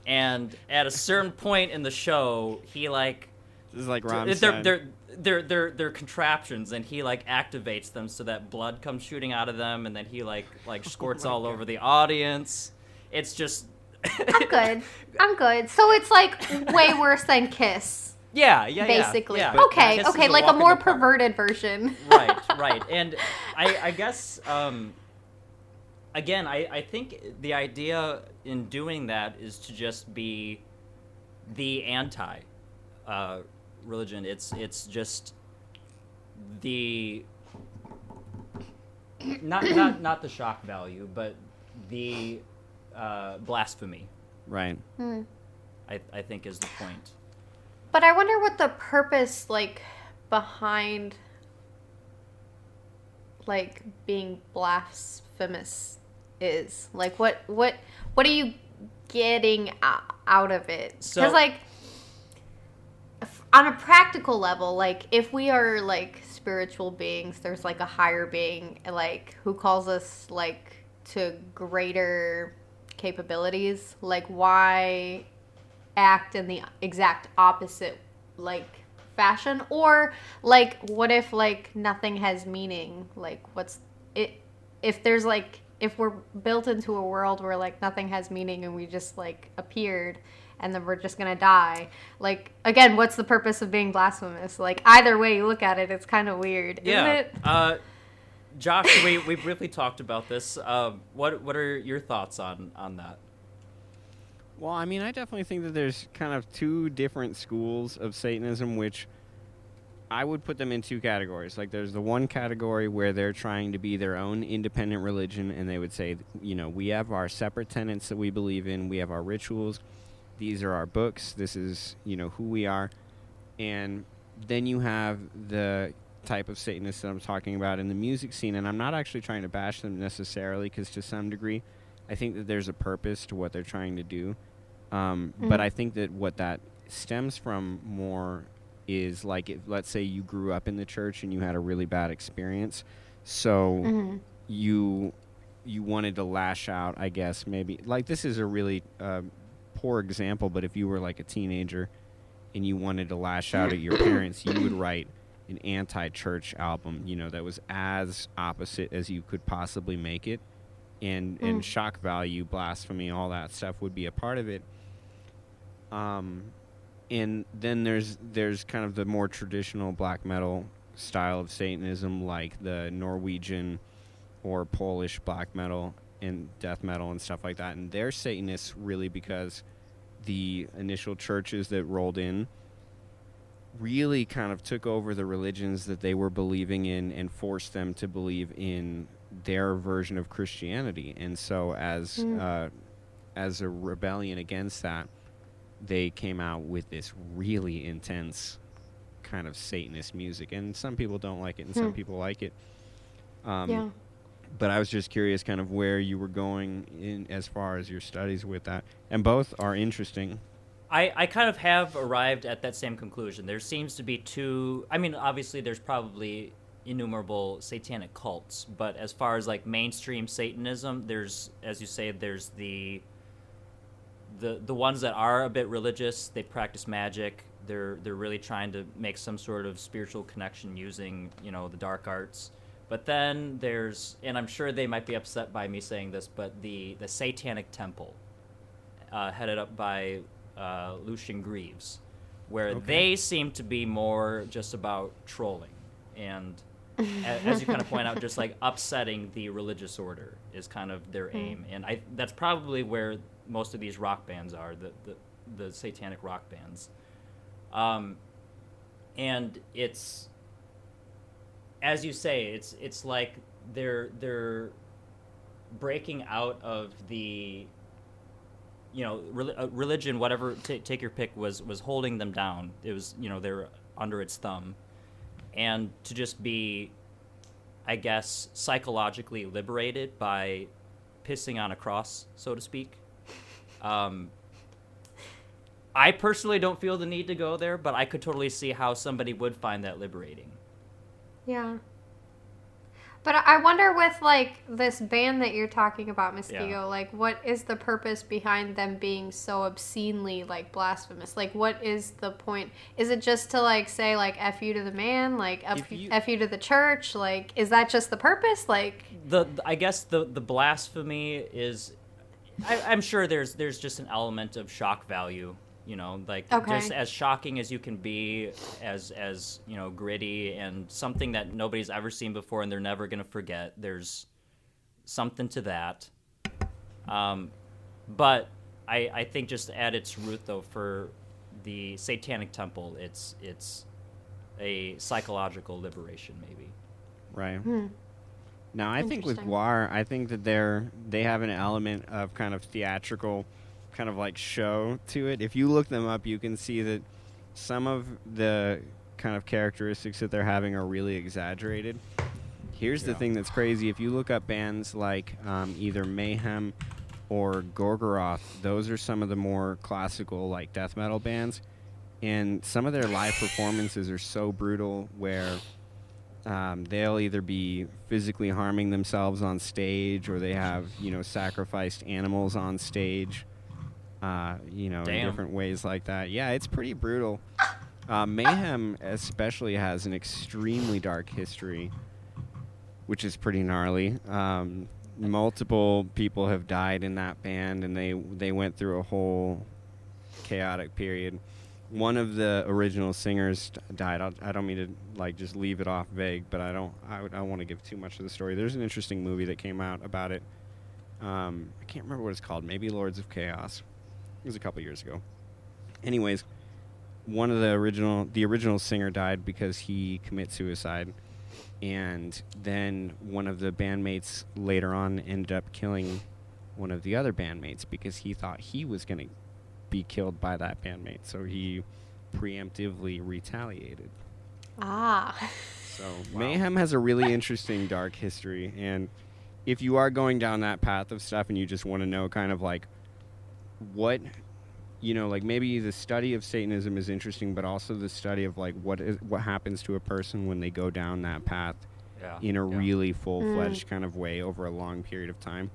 [SPEAKER 1] And at a certain point in the show, he like
[SPEAKER 3] This is like Rammstein.
[SPEAKER 1] they're contraptions, and he like activates them so that blood comes shooting out of them, and then he like squirts all over the audience. It's just
[SPEAKER 2] I'm good. So it's like way worse than Kiss.
[SPEAKER 1] yeah,
[SPEAKER 2] basically.
[SPEAKER 1] Yeah.
[SPEAKER 2] Okay,
[SPEAKER 1] Kiss is
[SPEAKER 2] like a
[SPEAKER 1] walk in
[SPEAKER 2] more
[SPEAKER 1] the park.
[SPEAKER 2] perverted version.
[SPEAKER 1] Right. And I guess again, I think the idea in doing that is to just be the anti religion. It's just the not the shock value, but the blasphemy.
[SPEAKER 3] Right.
[SPEAKER 1] I think is the point.
[SPEAKER 2] But I wonder what the purpose like behind like being blasphemous is. Like what are you getting out of it?
[SPEAKER 1] So-
[SPEAKER 2] Because like on a practical level, like if we are like spiritual beings, there's like a higher being like who calls us like to greater capabilities. Like why act in the exact opposite like fashion? Or like what if like nothing has meaning? Like what's it if there's like if we're built into a world where like nothing has meaning and we just like appeared and then we're just gonna die, like again, what's the purpose of being blasphemous? Like either way you look at it, it's kind of weird, isn't it?
[SPEAKER 1] Josh, we briefly talked about this. What are your thoughts on that?
[SPEAKER 3] Well, I mean, I definitely think that there's kind of two different schools of Satanism, which I would put them in two categories. Like, there's the one category where they're trying to be their own independent religion, and they would say, you know, we have our separate tenets that we believe in, we have our rituals, these are our books, this is, you know, who we are. And then you have the type of Satanists that I'm talking about in the music scene, and I'm not actually trying to bash them necessarily, because to some degree, I think that there's a purpose to what they're trying to do. But I think that what that stems from more is like, if, let's say you grew up in the church and you had a really bad experience, so you wanted to lash out, I guess, maybe. Like, this is a really poor example, but if you were like a teenager and you wanted to lash out at your parents, you would write an anti-church album, you know, that was as opposite as you could possibly make it. And shock value, blasphemy, all that stuff would be a part of it. And then there's kind of the more traditional black metal style of Satanism, like the Norwegian or Polish black metal. and death metal and stuff like that. And they're Satanists really because the initial churches that rolled in really kind of took over the religions that they were believing in and forced them to believe in their version of Christianity. And so as a rebellion against that, they came out with this really intense kind of Satanist music. And some people don't like it and some people like it. But I was just curious kind of where you were going in as far as your studies with that. And both are interesting.
[SPEAKER 1] I kind of have arrived at that same conclusion. There seems to be two... I mean, obviously, there's probably innumerable satanic cults, but as far as, like, mainstream Satanism, there's, as you say, there's the ones that are a bit religious. They practice magic. They're really trying to make some sort of spiritual connection using, you know, the dark arts. But then there's, and I'm sure they might be upset by me saying this, but the Satanic Temple, headed up by Lucian Greaves, where they seem to be more just about trolling. And as you kind of point out, just like upsetting the religious order is kind of their aim. And that's probably where most of these rock bands are, the Satanic rock bands. And it's, as you say, it's like they're breaking out of the, you know, religion, whatever, take your pick, was holding them down. It was, you know, they're under its thumb. And to just be, I guess, psychologically liberated by pissing on a cross, so to speak. I personally don't feel the need to go there, but I could totally see how somebody would find that liberating.
[SPEAKER 2] Yeah. But I wonder with, like, this band that you're talking about, Muskego, like, what is the purpose behind them being so obscenely, like, blasphemous? Like, what is the point? Is it just to, like, say, like, F you to the man? Like, F you to the church? Like, is that just the purpose? Like...
[SPEAKER 1] I guess the blasphemy is... I'm sure there's just an element of shock value. You know, like, just as shocking as you can be, as you know, gritty, and something that nobody's ever seen before and they're never going to forget. There's something to that. But I think just at its root, though, for the Satanic Temple, it's a psychological liberation, maybe.
[SPEAKER 3] Right. Now, I think with Guar, I think that they have an element of kind of theatrical kind of like show to it. If you look them up, you can see that some of the kind of characteristics that they're having are really exaggerated. Here's the thing that's crazy. If you look up bands like either Mayhem or Gorgoroth, those are some of the more classical like death metal bands, and some of their live performances are so brutal where they'll either be physically harming themselves on stage, or they have, you know, sacrificed animals on stage. You know, in different ways like that. Yeah, it's pretty brutal. Mayhem especially has an extremely dark history, which is pretty gnarly. Multiple people have died in that band, and they went through a whole chaotic period. One of the original singers died. I don't mean to like just leave it off vague, but I don't want to give too much of the story. There's an interesting movie that came out about it. I can't remember what it's called. Maybe Lords of Chaos. It was a couple years ago. Anyways, one of the original singer died because he committed suicide, and then one of the bandmates later on ended up killing one of the other bandmates because he thought he was going to be killed by that bandmate, so he preemptively retaliated. So Mayhem has a really interesting dark history, and if you are going down that path of stuff and you just want to know kind of like what, you know, like maybe the study of Satanism is interesting, but also the study of like what happens to a person when they go down that path in a really full-fledged kind of way over a long period of time,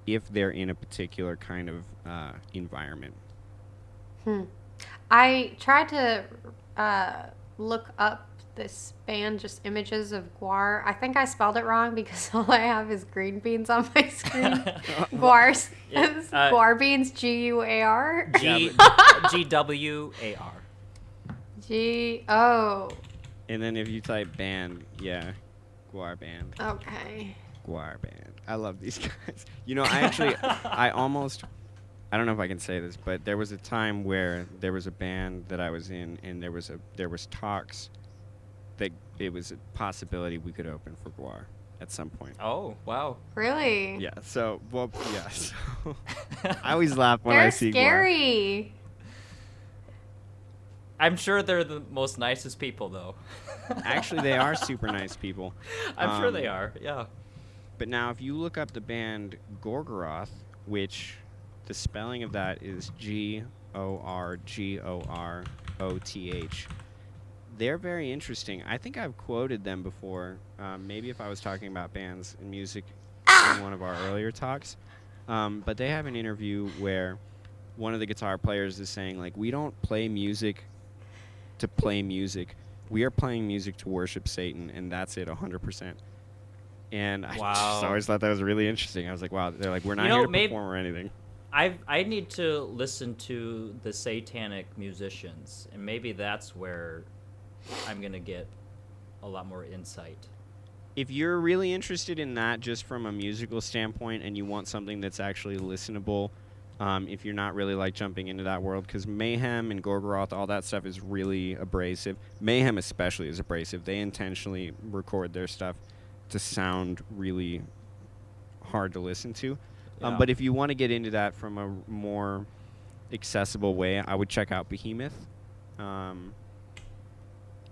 [SPEAKER 3] if they're in a particular kind of environment.
[SPEAKER 2] I tried to look up this band, just images of Guar. I think I spelled it wrong because all I have is green beans on my screen. Guar, Guar beans, Guar.
[SPEAKER 1] GWAR.
[SPEAKER 2] Oh.
[SPEAKER 3] And then if you type band, Guar Band.
[SPEAKER 2] Okay.
[SPEAKER 3] Guar Band. I love these guys. You know, I don't know if I can say this, but there was a time where there was a band that I was in, and there was talks that it was a possibility we could open for Guar at some point.
[SPEAKER 1] Oh, wow.
[SPEAKER 2] Really?
[SPEAKER 3] Yeah. So, well, yeah. So I always laugh when I see Guar.
[SPEAKER 2] They're scary.
[SPEAKER 1] I'm sure they're the most nicest people, though.
[SPEAKER 3] Actually, they are super nice people.
[SPEAKER 1] I'm sure they are, yeah.
[SPEAKER 3] But now, if you look up the band Gorgoroth, which the spelling of that is Gorgoroth, they're very interesting. I think I've quoted them before, maybe if I was talking about bands and music in one of our earlier talks. But they have an interview where one of the guitar players is saying, like, we don't play music to play music. We are playing music to worship Satan, and that's it 100%. And I just always thought that was really interesting. I was like, wow, they're like, we're not here to perform or anything.
[SPEAKER 1] I need to listen to the Satanic musicians, and maybe that's where I'm going to get a lot more insight.
[SPEAKER 3] If you're really interested in that just from a musical standpoint and you want something that's actually listenable, if you're not really like jumping into that world, because Mayhem and Gorgoroth, all that stuff is really abrasive. Mayhem especially is abrasive. They intentionally record their stuff to sound really hard to listen to.
[SPEAKER 1] Yeah.
[SPEAKER 3] But if you want to get into that from a more accessible way, I would check out Behemoth.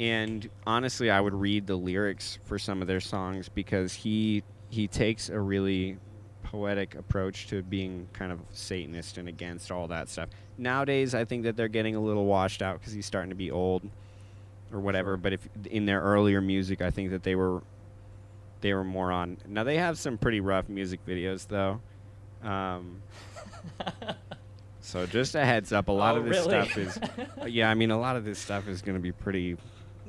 [SPEAKER 3] And honestly, I would read the lyrics for some of their songs because he takes a really poetic approach to being kind of Satanist and against all that stuff. Nowadays, I think that they're getting a little washed out because he's starting to be old or whatever. Sure. But if in their earlier music, I think that they were more on. Now, they have some pretty rough music videos, though. So just a heads up, a lot of this stuff is... yeah, I mean, a lot of this stuff is going to be pretty...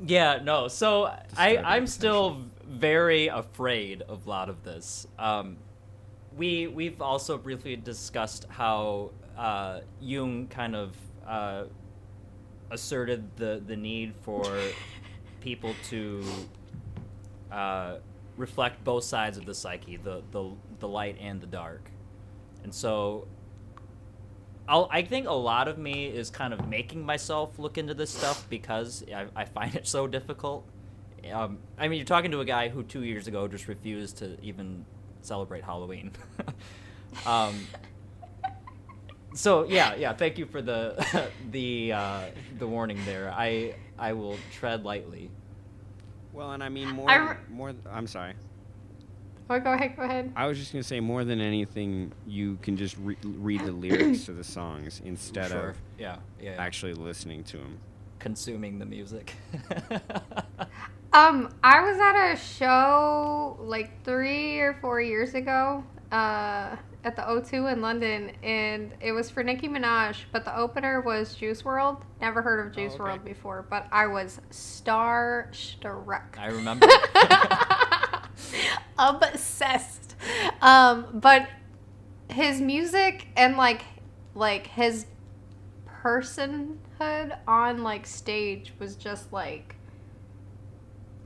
[SPEAKER 1] Yeah, no. So I'm still very afraid of a lot of this. We've also briefly discussed how Jung kind of asserted the need for people to reflect both sides of the psyche, the light and the dark. And so I think a lot of me is kind of making myself look into this stuff because I find it so difficult. I mean, you're talking to a guy who 2 years ago just refused to even celebrate Halloween. So yeah. Thank you for the warning there. I will tread lightly.
[SPEAKER 3] Well, and I mean more. I'm sorry.
[SPEAKER 2] Oh, go ahead.
[SPEAKER 3] I was just gonna say, more than anything, you can just read the lyrics to the songs instead of actually listening to them.
[SPEAKER 1] Consuming the music.
[SPEAKER 2] I was at a show like 3 or 4 years ago at the O2 in London, and it was for Nicki Minaj, but the opener was Juice WRLD. Never heard of Juice WRLD before, but I was starstruck.
[SPEAKER 1] I remember.
[SPEAKER 2] Obsessed. But his music and like his personhood on like stage was just like,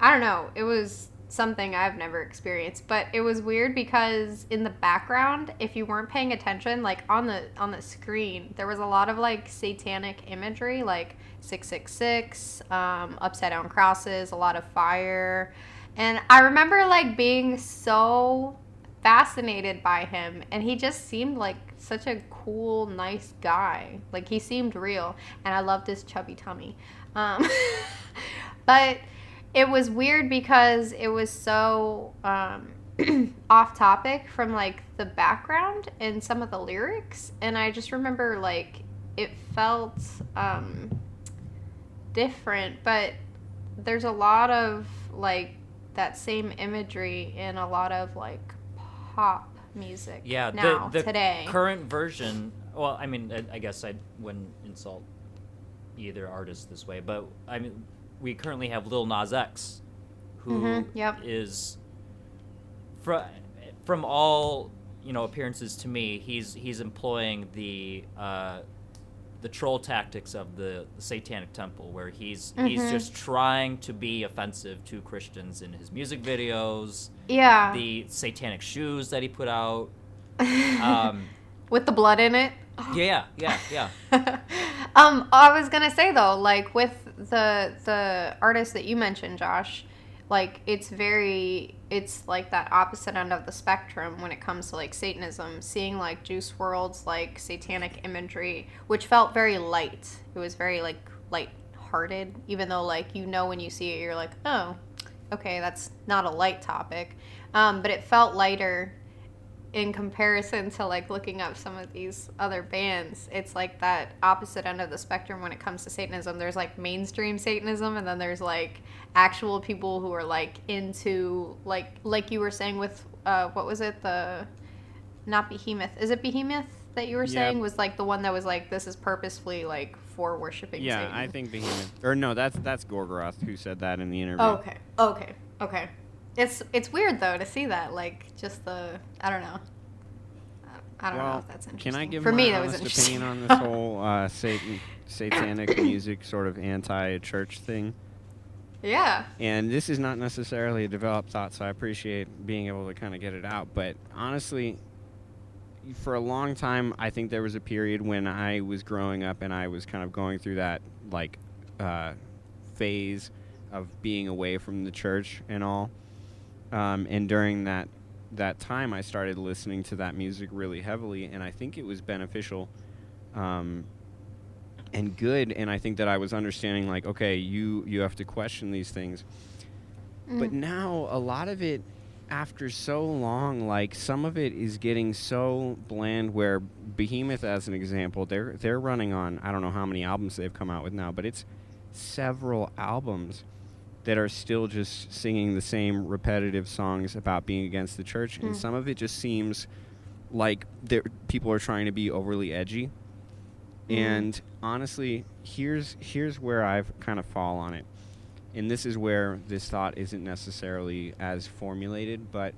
[SPEAKER 2] I don't know, it was something I've never experienced, but it was weird because in the background, if you weren't paying attention, like on the screen, there was a lot of like satanic imagery, like 666, upside down crosses, a lot of fire. And I remember like being so fascinated by him, and he just seemed like such a cool, nice guy. Like he seemed real, and I loved his chubby tummy. But it was weird because it was so off topic from like the background and some of the lyrics, and I just remember like it felt different, but there's a lot of like that same imagery in a lot of like pop music now
[SPEAKER 1] the
[SPEAKER 2] today.
[SPEAKER 1] Current version, well, I mean, I guess I wouldn't insult either artist this way, but I mean, we currently have Lil Nas X, who is from all appearances to me, he's employing the the troll tactics of the Satanic Temple, where he's just trying to be offensive to Christians in his music videos.
[SPEAKER 2] Yeah.
[SPEAKER 1] The satanic shoes that he put out.
[SPEAKER 2] With the blood in it.
[SPEAKER 1] Yeah.
[SPEAKER 2] I was gonna say though, like with the artist that you mentioned, Josh, like it's like that opposite end of the spectrum when it comes to like Satanism, seeing like Juice WRLD's like satanic imagery, which felt very light. It was very like light-hearted, even though like when you see it, you're like, oh, okay, that's not a light topic, but it felt lighter. In comparison to like looking up some of these other bands, it's like that opposite end of the spectrum when it comes to Satanism. There's like mainstream Satanism, and then there's like actual people who are like into like you were saying with what was it, not Behemoth, is it Behemoth that you were saying was like the one that was like, this is purposefully like for worshiping Satan?
[SPEAKER 3] I think Behemoth, or no, that's Gorgoroth who said that in the interview.
[SPEAKER 2] Okay. It's weird though to see that, like just I don't know. I don't know if that's interesting.
[SPEAKER 3] Can I give
[SPEAKER 2] For
[SPEAKER 3] my
[SPEAKER 2] me, that was
[SPEAKER 3] honest
[SPEAKER 2] interesting.
[SPEAKER 3] opinion on this whole satanic music sort of anti-church thing?
[SPEAKER 2] Yeah.
[SPEAKER 3] And this is not necessarily a developed thought, so I appreciate being able to kind of get it out. But honestly, for a long time, I think there was a period when I was growing up and I was kind of going through that like phase of being away from the church and all. And during that time, I started listening to that music really heavily, and I think it was beneficial and good. And I think that I was understanding, like, okay, you have to question these things. But now, a lot of it, after so long, like, some of it is getting so bland, where Behemoth, as an example, they're running on, I don't know how many albums they've come out with now, but it's several albums that are still just singing the same repetitive songs about being against the church, and some of it just seems like people are trying to be overly edgy. And honestly, here's where I've kind of fall on it, and this is where this thought isn't necessarily as formulated, but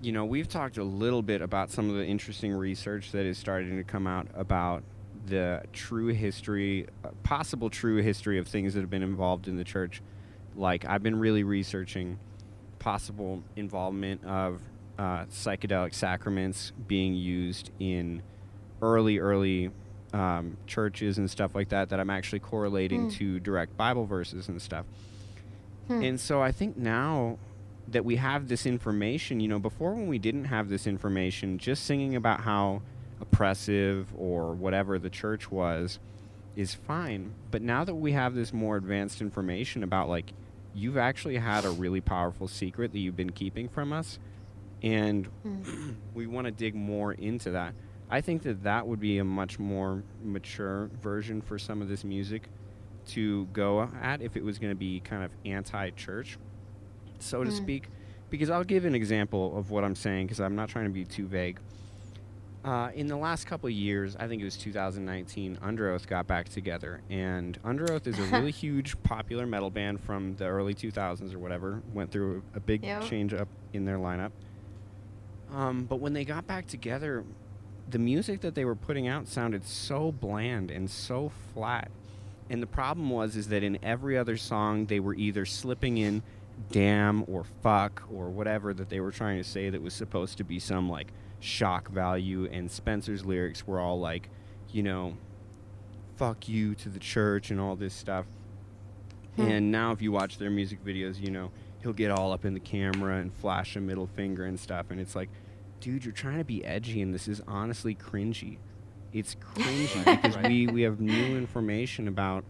[SPEAKER 3] we've talked a little bit about some of the interesting research that is starting to come out about the true history, possible true history of things that have been involved in the church. Like, I've been really researching possible involvement of psychedelic sacraments being used in early churches and stuff like that I'm actually correlating to direct Bible verses and stuff. And so I think now that we have this information, before, when we didn't have this information, just singing about how oppressive or whatever the church was is fine. But now that we have this more advanced information about, like, you've actually had a really powerful secret that you've been keeping from us, and we want to dig more into that. I think that would be a much more mature version for some of this music to go at if it was going to be kind of anti-church, so to speak. Because I'll give an example of what I'm saying, because I'm not trying to be too vague. In the last couple of years, I think it was 2019, Under Oath got back together. And Under Oath is a really huge popular metal band from the early 2000s or whatever. Went through a big change up in their lineup. But when they got back together, the music that they were putting out sounded so bland and so flat. And the problem is that in every other song, they were either slipping in damn or fuck or whatever that they were trying to say that was supposed to be some, like, shock value, and Spencer's lyrics were all like, fuck you to the church and all this stuff. And now if you watch their music videos, he'll get all up in the camera and flash a middle finger and stuff, and it's like, dude, you're trying to be edgy, and this is honestly cringy. It's cringy because we have new information about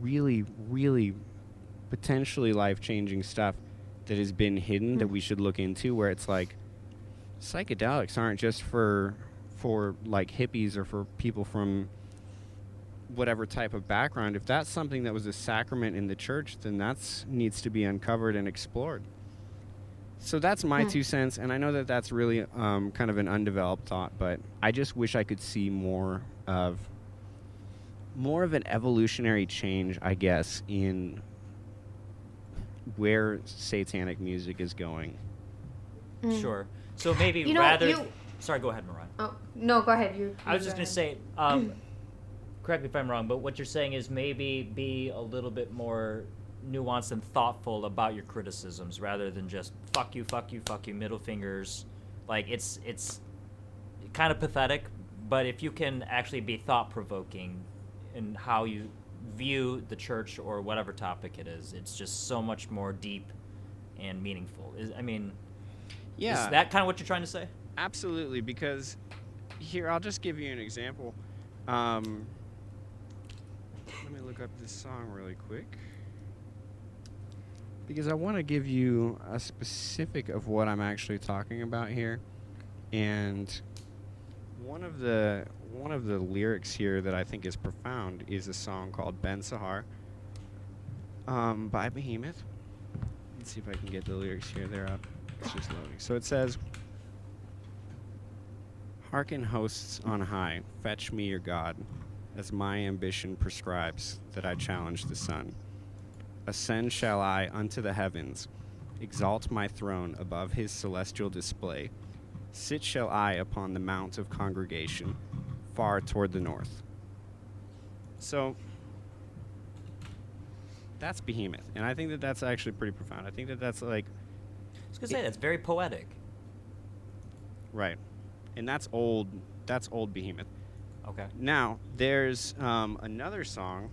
[SPEAKER 3] really, really potentially life-changing stuff that has been hidden that we should look into, where it's like, psychedelics aren't just for like hippies or for people from whatever type of background. If that's something that was a sacrament in the church, then that needs to be uncovered and explored. So that's my 2 cents, and I know that that's really kind of an undeveloped thought, but I just wish I could see more of an evolutionary change, I guess, in where satanic music is going.
[SPEAKER 1] Sure. So maybe Sorry, go ahead, Mariah.
[SPEAKER 2] Oh, no, go ahead.
[SPEAKER 1] I was just going to say, correct me if I'm wrong, but what you're saying is maybe be a little bit more nuanced and thoughtful about your criticisms rather than just fuck you, middle fingers. Like, it's kind of pathetic, but if you can actually be thought-provoking in how you view the church or whatever topic it is, it's just so much more deep and meaningful. Is that kind of what you're trying to say?
[SPEAKER 3] Absolutely, because here, I'll just give you an example. Let me look up this song really quick, because I want to give you a specific of what I'm actually talking about here. And one of the lyrics here that I think is profound is a song called Ben Sahar by Behemoth. Let's see if I can get the lyrics here. They're up. It's just loading. So it says, "Hearken hosts on high, fetch me your God, as my ambition prescribes that I challenge the sun. Ascend shall I unto the heavens, exalt my throne above his celestial display. Sit shall I upon the mount of congregation, far toward the north." So that's Behemoth, and I think that that's actually pretty profound. I think that that's like...
[SPEAKER 1] I was going to say, that's very poetic.
[SPEAKER 3] Right. And that's old Behemoth.
[SPEAKER 1] Okay.
[SPEAKER 3] Now, there's another song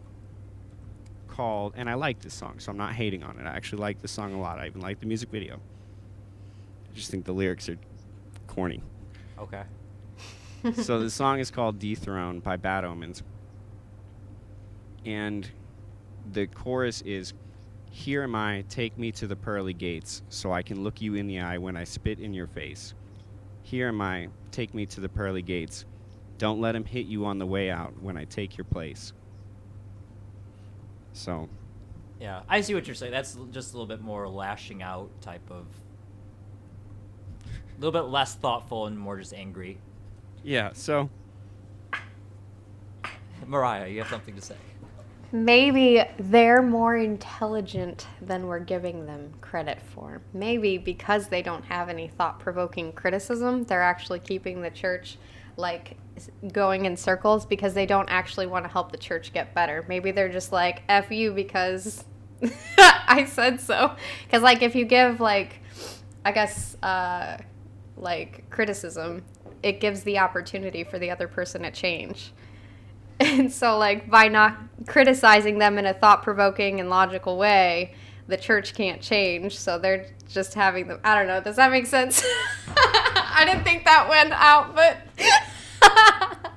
[SPEAKER 3] called, and I like this song, so I'm not hating on it. I actually like the song a lot. I even like the music video. I just think the lyrics are corny.
[SPEAKER 1] Okay.
[SPEAKER 3] So the song is called "Dethrone" by Bad Omens. And the chorus is, "Here am I, take me to the pearly gates, so I can look you in the eye when I spit in your face. Here am I, take me to the pearly gates. Don't let him hit you on the way out when I take your place." So.
[SPEAKER 1] Yeah, I see what you're saying. That's just a little bit more lashing out type of... A little bit less thoughtful and more just angry.
[SPEAKER 3] Yeah, so.
[SPEAKER 1] Mariah, you have something to say.
[SPEAKER 2] Maybe they're more intelligent than we're giving them credit for. Maybe because they don't have any thought-provoking criticism, they're actually keeping the church like going in circles because they don't actually want to help the church get better. Maybe they're just like, F you because I said so. Because like if you give like, I guess, like criticism, it gives the opportunity for the other person to change. And so, like, by not criticizing them in a thought-provoking and logical way, the church can't change, so they're just having them... I don't know, does that make sense? I didn't think that went out, but...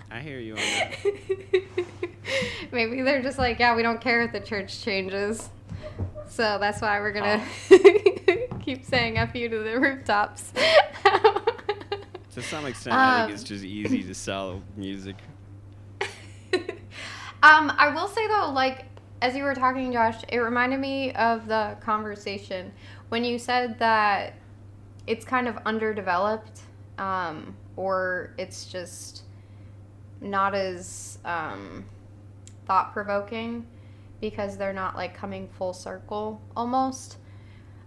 [SPEAKER 3] I hear you on that.
[SPEAKER 2] Maybe they're just like, yeah, we don't care if the church changes. So that's why we're gonna keep saying F you to the rooftops.
[SPEAKER 3] To some extent, I think it's just easy to sell music.
[SPEAKER 2] I will say though, like, as you were talking, Josh, it reminded me of the conversation when you said that it's kind of underdeveloped, or it's just not as thought-provoking because they're not like coming full circle almost.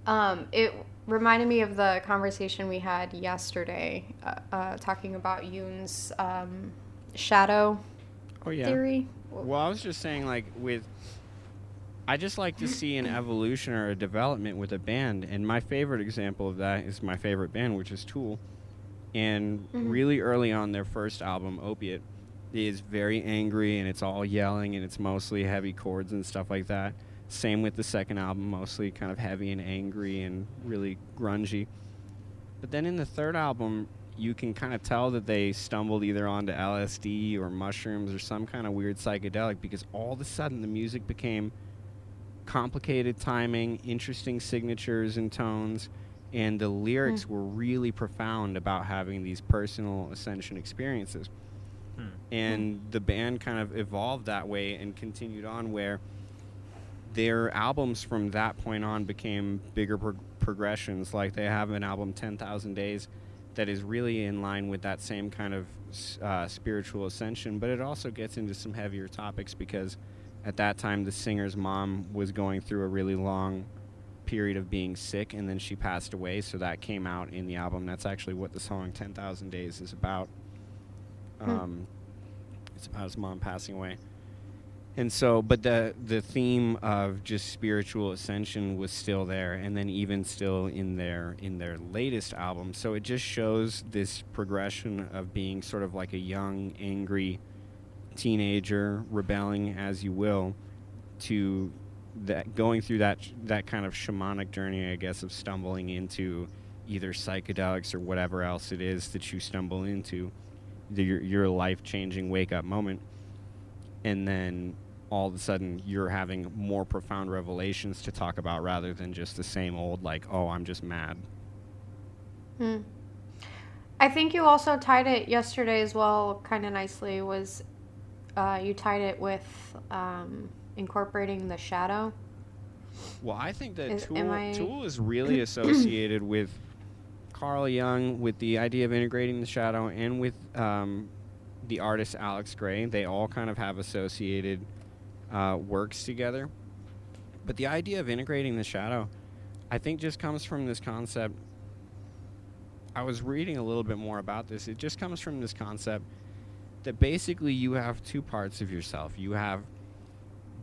[SPEAKER 2] It reminded me of the conversation we had yesterday, talking about Jung's shadow theory.
[SPEAKER 3] Well, I was just saying, like, I just like to see an evolution or a development with a band, and my favorite example of that is my favorite band, which is Tool. And really early on, their first album, Opiate, is very angry, and it's all yelling, and it's mostly heavy chords and stuff like that. Same with the second album, mostly kind of heavy and angry and really grungy. But then in the third album, you can kind of tell that they stumbled either onto LSD or mushrooms or some kind of weird psychedelic, because all of a sudden the music became complicated timing, interesting signatures and tones, and the lyrics were really profound about having these personal ascension experiences. And the band kind of evolved that way and continued on, where their albums from that point on became bigger progressions. Like they have an album, 10,000 Days, that is really in line with that same kind of spiritual ascension, but it also gets into some heavier topics because at that time the singer's mom was going through a really long period of being sick, and then she passed away, so that came out in the album. That's actually what the song 10,000 Days is about. It's about his mom passing away. And so, but the theme of just spiritual ascension was still there, and then even still in their latest album. So it just shows this progression of being sort of like a young, angry teenager, rebelling as you will, to that going through that kind of shamanic journey, I guess, of stumbling into either psychedelics or whatever else it is that you stumble into, your life-changing wake-up moment. And then all of a sudden you're having more profound revelations to talk about rather than just the same old, like, oh, I'm just mad.
[SPEAKER 2] I think you also tied it yesterday as well kind of nicely, was you tied it with incorporating the shadow.
[SPEAKER 3] Well, I think that Tool is really associated with Carl Jung, with the idea of integrating the shadow, and with the artist Alex Gray. They all kind of have associated works together. But the idea of integrating the shadow, I think, just comes from this concept. I was reading a little bit more about this. It just comes from this concept that basically you have two parts of yourself. You have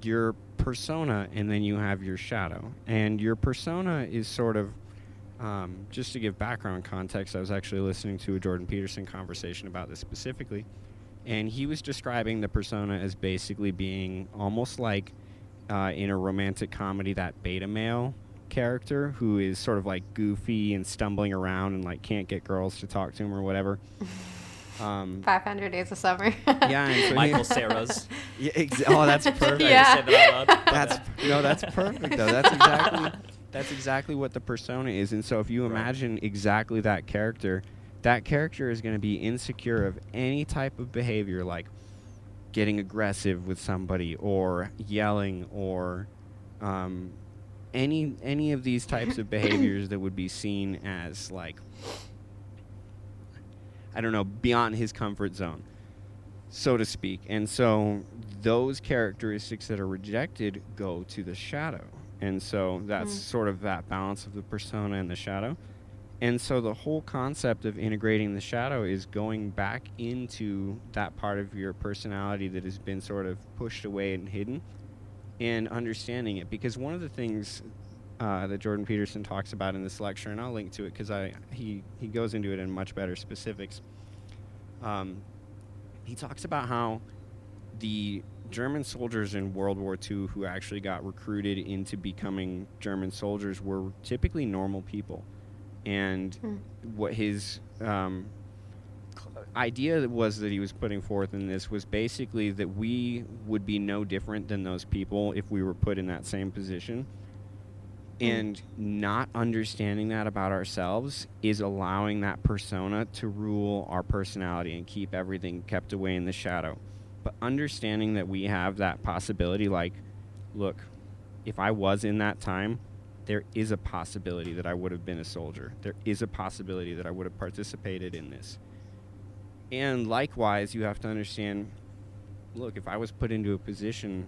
[SPEAKER 3] your persona, and then you have your shadow. And your persona is sort of, just to give background context, I was actually listening to a Jordan Peterson conversation about this specifically. And he was describing the persona as basically being almost like in a romantic comedy, that beta male character who is sort of like goofy and stumbling around and like can't get girls to talk to him or whatever.
[SPEAKER 2] 500 Days of Summer.
[SPEAKER 3] Yeah, and so
[SPEAKER 1] Michael Cera's.
[SPEAKER 3] Yeah, oh, that's perfect.
[SPEAKER 2] Yeah.
[SPEAKER 3] That's perfect though. That's exactly what the persona is. And so if you imagine exactly that character is going to be insecure of any type of behavior, like getting aggressive with somebody or yelling or any of these types of behaviors that would be seen as, like, I don't know, beyond his comfort zone, so to speak. And so those characteristics that are rejected go to the shadow. And so that's sort of that balance of the persona and the shadow. And so the whole concept of integrating the shadow is going back into that part of your personality that has been sort of pushed away and hidden, and understanding it. Because one of the things that Jordan Peterson talks about in this lecture, and I'll link to it because he goes into it in much better specifics. He talks about how the German soldiers in World War II who actually got recruited into becoming German soldiers were typically normal people. And what his idea was that he was putting forth in this was basically that we would be no different than those people if we were put in that same position. And not understanding that about ourselves is allowing that persona to rule our personality and keep everything kept away in the shadow. But understanding that we have that possibility, like, look, if I was in that time, there is a possibility that I would have been a soldier. There is a possibility that I would have participated in this. And likewise, you have to understand, look, if I was put into a position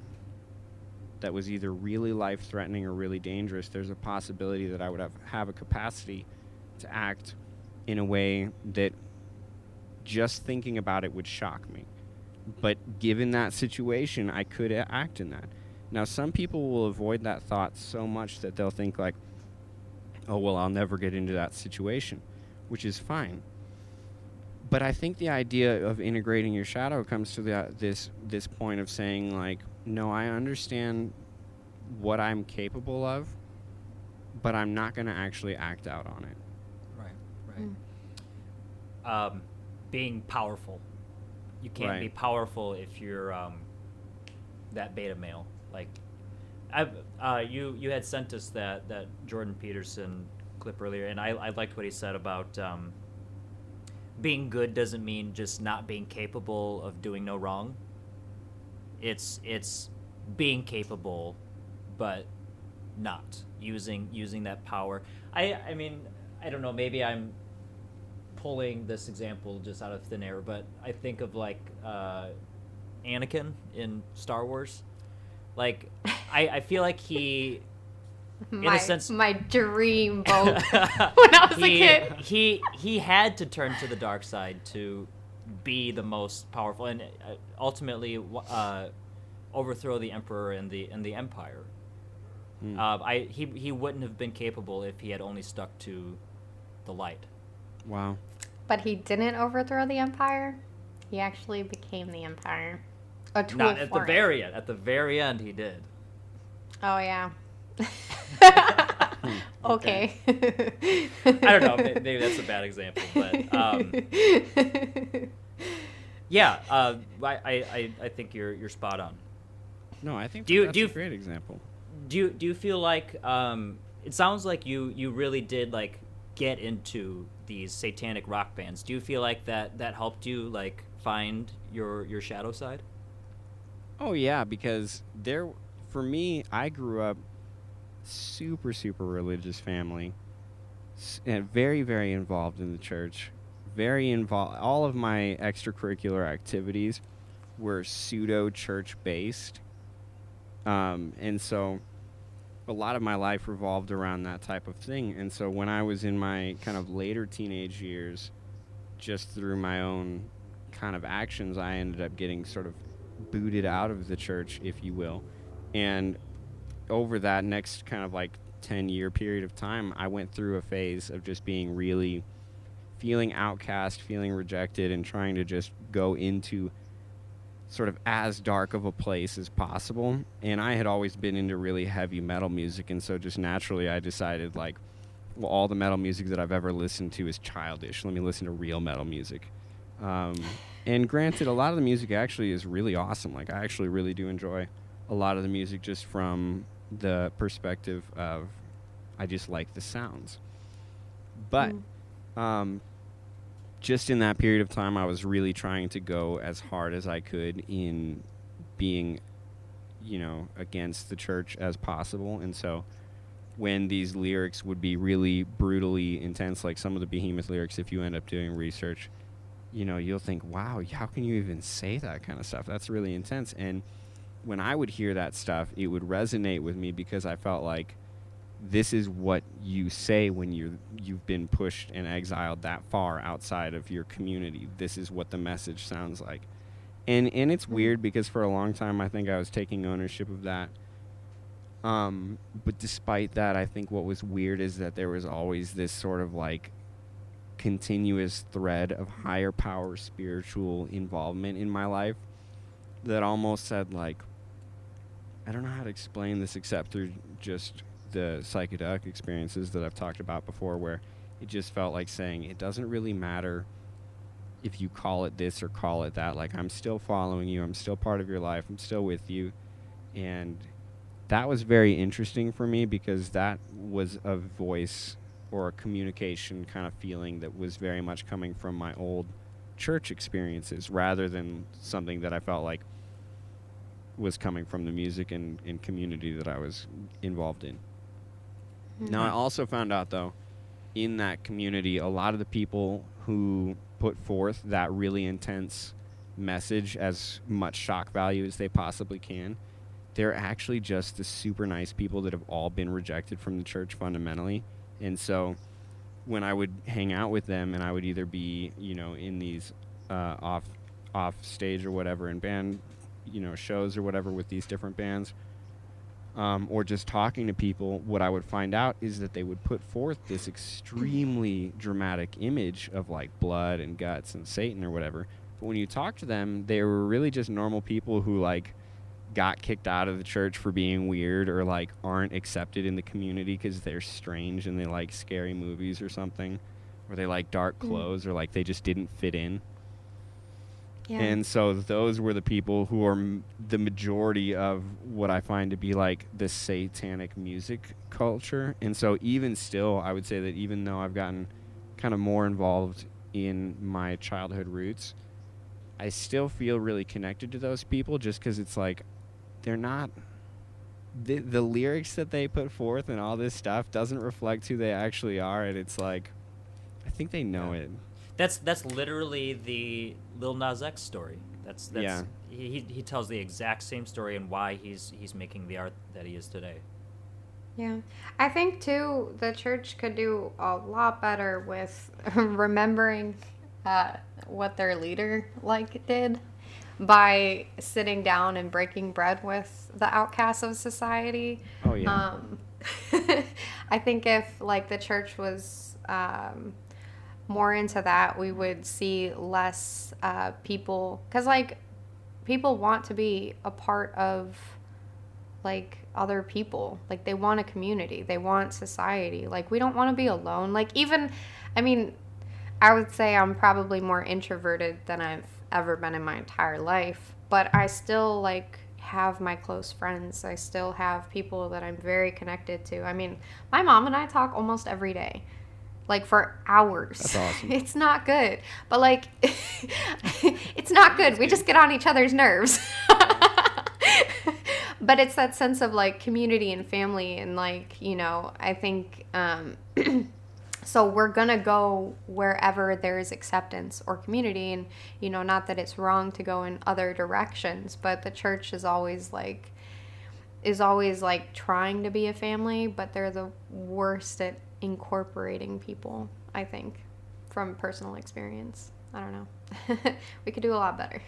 [SPEAKER 3] that was either really life-threatening or really dangerous, there's a possibility that I would have a capacity to act in a way that just thinking about it would shock me. But given that situation, I could act in that. Now, some people will avoid that thought so much that they'll think like, oh, well, I'll never get into that situation, which is fine. But I think the idea of integrating your shadow comes to this point of saying, like, no, I understand what I'm capable of, but I'm not going to actually act out on it.
[SPEAKER 1] Right. Being powerful. You can't be powerful if you're that beta male. Like, you had sent us that Jordan Peterson clip earlier, and I liked what he said about being good doesn't mean just not being capable of doing no wrong. It's being capable, but not using that power. I mean, I don't know, maybe I'm pulling this example just out of thin air, but I think of like Anakin in Star Wars. Like, I feel like he
[SPEAKER 2] my dream boat when I was a kid.
[SPEAKER 1] He had to turn to the dark side to be the most powerful and ultimately overthrow the emperor and the empire. He wouldn't have been capable if he had only stuck to the light.
[SPEAKER 3] Wow.
[SPEAKER 2] But he didn't overthrow the empire. He actually became the empire. A tool
[SPEAKER 1] Not at
[SPEAKER 2] for
[SPEAKER 1] the
[SPEAKER 2] it.
[SPEAKER 1] very end. At the very end, he did.
[SPEAKER 2] Oh yeah. Okay.
[SPEAKER 1] I don't know. Maybe that's a bad example, but yeah. I think you're spot on.
[SPEAKER 3] No, I think
[SPEAKER 1] that's
[SPEAKER 3] a great example.
[SPEAKER 1] Do you feel like it sounds like you really did like get into these satanic rock bands? Do you feel like that helped you like find your shadow side?
[SPEAKER 3] Oh yeah, because for me, I grew up super religious family, and very very involved in the church, very involved. All of my extracurricular activities were pseudo church based, and so a lot of my life revolved around that type of thing. And so when I was in my kind of later teenage years, just through my own kind of actions, I ended up getting sort of booted out of the church, if you will. And over that next kind of like 10-year period of time, I went through a phase of just being really feeling outcast, feeling rejected, and trying to just go into sort of as dark of a place as possible. And I had always been into really heavy metal music, and so just naturally I decided, like, well, all the metal music that I've ever listened to is childish. Let me listen to real metal music. And granted, a lot of the music actually is really awesome. Like, I actually really do enjoy a lot of the music just from the perspective of I just like the sounds. But just in that period of time, I was really trying to go as hard as I could in being, against the church as possible. And so when these lyrics would be really brutally intense, like some of the Behemoth lyrics, if you end up doing research, you'll think, wow, how can you even say that kind of stuff? That's really intense. And when I would hear that stuff, it would resonate with me because I felt like this is what you say when you've been pushed and exiled that far outside of your community. This is what the message sounds like. And it's weird because for a long time I think I was taking ownership of that. But despite that, I think what was weird is that there was always this sort of like continuous thread of higher power spiritual involvement in my life that almost said, like, I don't know how to explain this except through just the psychedelic experiences that I've talked about before, where it just felt like saying it doesn't really matter if you call it this or call it that. Like, I'm still following you, I'm still part of your life, I'm still with you. And that was very interesting for me because that was a voice or a communication kind of feeling that was very much coming from my old church experiences rather than something that I felt like was coming from the music and community that I was involved in. Now, I also found out, though, in that community, a lot of the people who put forth that really intense message as much shock value as they possibly can, they're actually just the super nice people that have all been rejected from the church fundamentally. And so when I would hang out with them and I would either be, in these off stage or whatever in band, shows or whatever with these different bands, or just talking to people, what I would find out is that they would put forth this extremely dramatic image of like blood and guts and Satan or whatever. But when you talk to them, they were really just normal people who like got kicked out of the church for being weird or like aren't accepted in the community because they're strange and they like scary movies or something, or they like dark clothes or like they just didn't fit in. Yeah. And so those were the people who are the majority of what I find to be like the satanic music culture. And so even still, I would say that even though I've gotten kind of more involved in my childhood roots, I still feel really connected to those people just because it's like they're not... The lyrics that they put forth and all this stuff doesn't reflect who they actually are, and it's like, I think they know it.
[SPEAKER 1] That's literally the Lil Nas X story. That's
[SPEAKER 3] yeah.
[SPEAKER 1] He tells the exact same story and why he's making the art that he is today.
[SPEAKER 2] Yeah. I think, too, the church could do a lot better with remembering what their leader, did by sitting down and breaking bread with the outcasts of society.
[SPEAKER 3] Oh, yeah.
[SPEAKER 2] I think if, the church was more into that, we would see less people. Because, people want to be a part of other people. They want a community, they want society. We don't want to be alone. Even, I mean, I would say I'm probably more introverted than I've ever been in my entire life, but I still have my close friends. I still have people that I'm very connected to. I mean, my mom and I talk almost every day, for hours.
[SPEAKER 3] That's awesome.
[SPEAKER 2] It's not good, but it's not good. We just get on each other's nerves. But it's that sense of community and family, and I think so we're gonna go wherever there is acceptance or community, and not that it's wrong to go in other directions, but the church is always trying to be a family, but they're the worst at incorporating people, I think, from personal experience. I don't know. We could do a lot better.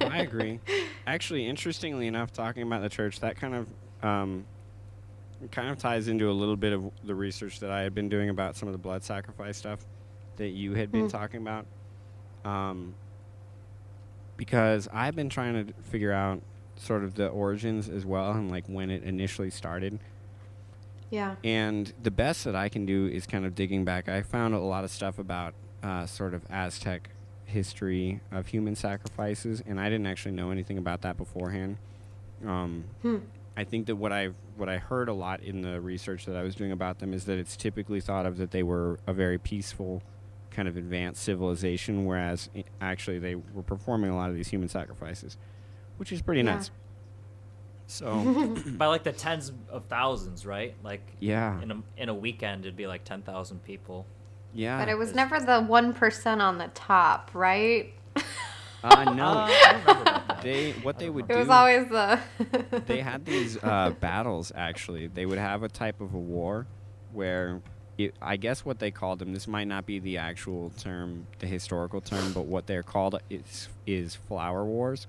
[SPEAKER 3] I agree. Actually, interestingly enough, talking about the church, that kind of ties into a little bit of the research that I had been doing about some of the blood sacrifice stuff that you had been talking about. Because I've been trying to figure out sort of the origins as well, and when it initially started.
[SPEAKER 2] Yeah.
[SPEAKER 3] And the best that I can do is kind of digging back. I found a lot of stuff about sort of Aztec history of human sacrifices, and I didn't actually know anything about that beforehand. I think that what I heard a lot in the research that I was doing about them is that it's typically thought of that they were a very peaceful kind of advanced civilization, whereas actually they were performing a lot of these human sacrifices, which is pretty nuts. So
[SPEAKER 1] by the tens of thousands, right?
[SPEAKER 3] Yeah.
[SPEAKER 1] In a weekend, it'd be 10,000 people.
[SPEAKER 3] Yeah.
[SPEAKER 2] But it was never the 1% on the top, right?
[SPEAKER 3] No.
[SPEAKER 1] I don't remember about that.
[SPEAKER 3] They would do.
[SPEAKER 2] It was always the.
[SPEAKER 3] They had these battles. Actually, they would have a type of a war where, I guess what they called them. This might not be the actual term, the historical term, but what they're called is flower wars.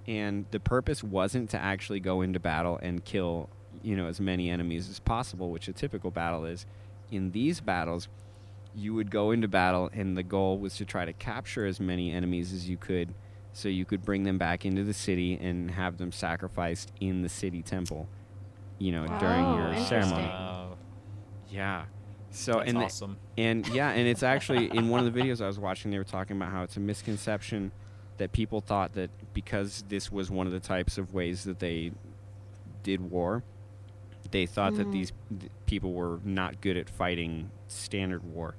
[SPEAKER 3] And the purpose wasn't to actually go into battle and kill, as many enemies as possible, which a typical battle is. In these battles, you would go into battle, and the goal was to try to capture as many enemies as you could, so you could bring them back into the city and have them sacrificed in the city temple, during your ceremony.
[SPEAKER 1] Wow.
[SPEAKER 3] Yeah. So
[SPEAKER 1] That's awesome.
[SPEAKER 3] And it's actually in one of the videos I was watching, they were talking about how it's a misconception that people thought that because this was one of the types of ways that they did war, they thought that these people were not good at fighting standard war.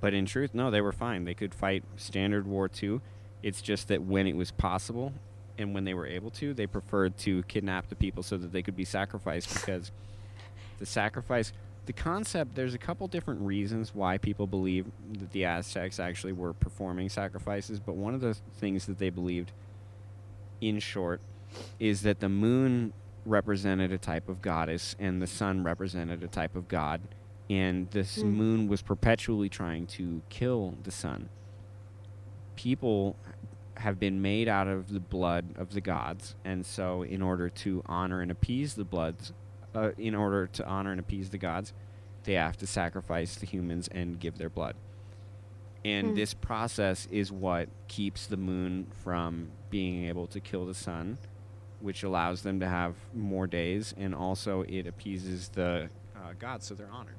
[SPEAKER 3] But in truth, no, they were fine. They could fight standard war too. It's just that when it was possible and when they were able to, they preferred to kidnap the people so that they could be sacrificed, because the concept, there's a couple different reasons why people believe that the Aztecs actually were performing sacrifices, but one of the things that they believed, in short, is that the moon represented a type of goddess and the sun represented a type of god, and this moon was perpetually trying to kill the sun. People have been made out of the blood of the gods, and so in order to honor and appease the gods, they have to sacrifice the humans and give their blood. And this process is what keeps the moon from being able to kill the sun, which allows them to have more days, and also it appeases the gods, so they're honored.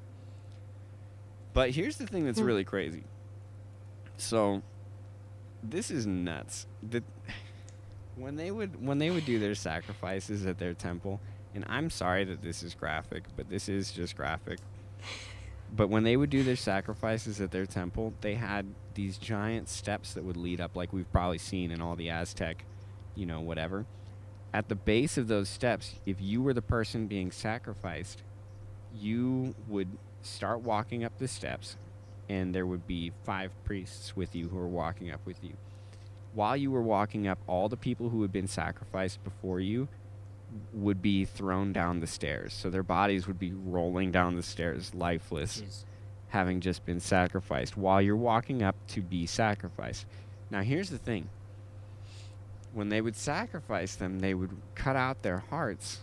[SPEAKER 3] But here's the thing that's really crazy. So this is nuts. When they would do their sacrifices at their temple, and I'm sorry that this is graphic, but this is just graphic. But when they would do their sacrifices at their temple, they had these giant steps that would lead up, like we've probably seen in all the Aztec, whatever. At the base of those steps, if you were the person being sacrificed, you would start walking up the steps, and there would be 5 priests with you who were walking up with you. While you were walking up, all the people who had been sacrificed before you would be thrown down the stairs. So their bodies would be rolling down the stairs, lifeless,
[SPEAKER 1] Jeez.
[SPEAKER 3] having just been sacrificed, while you're walking up to be sacrificed. Now, here's the thing. When they would sacrifice them, they would cut out their hearts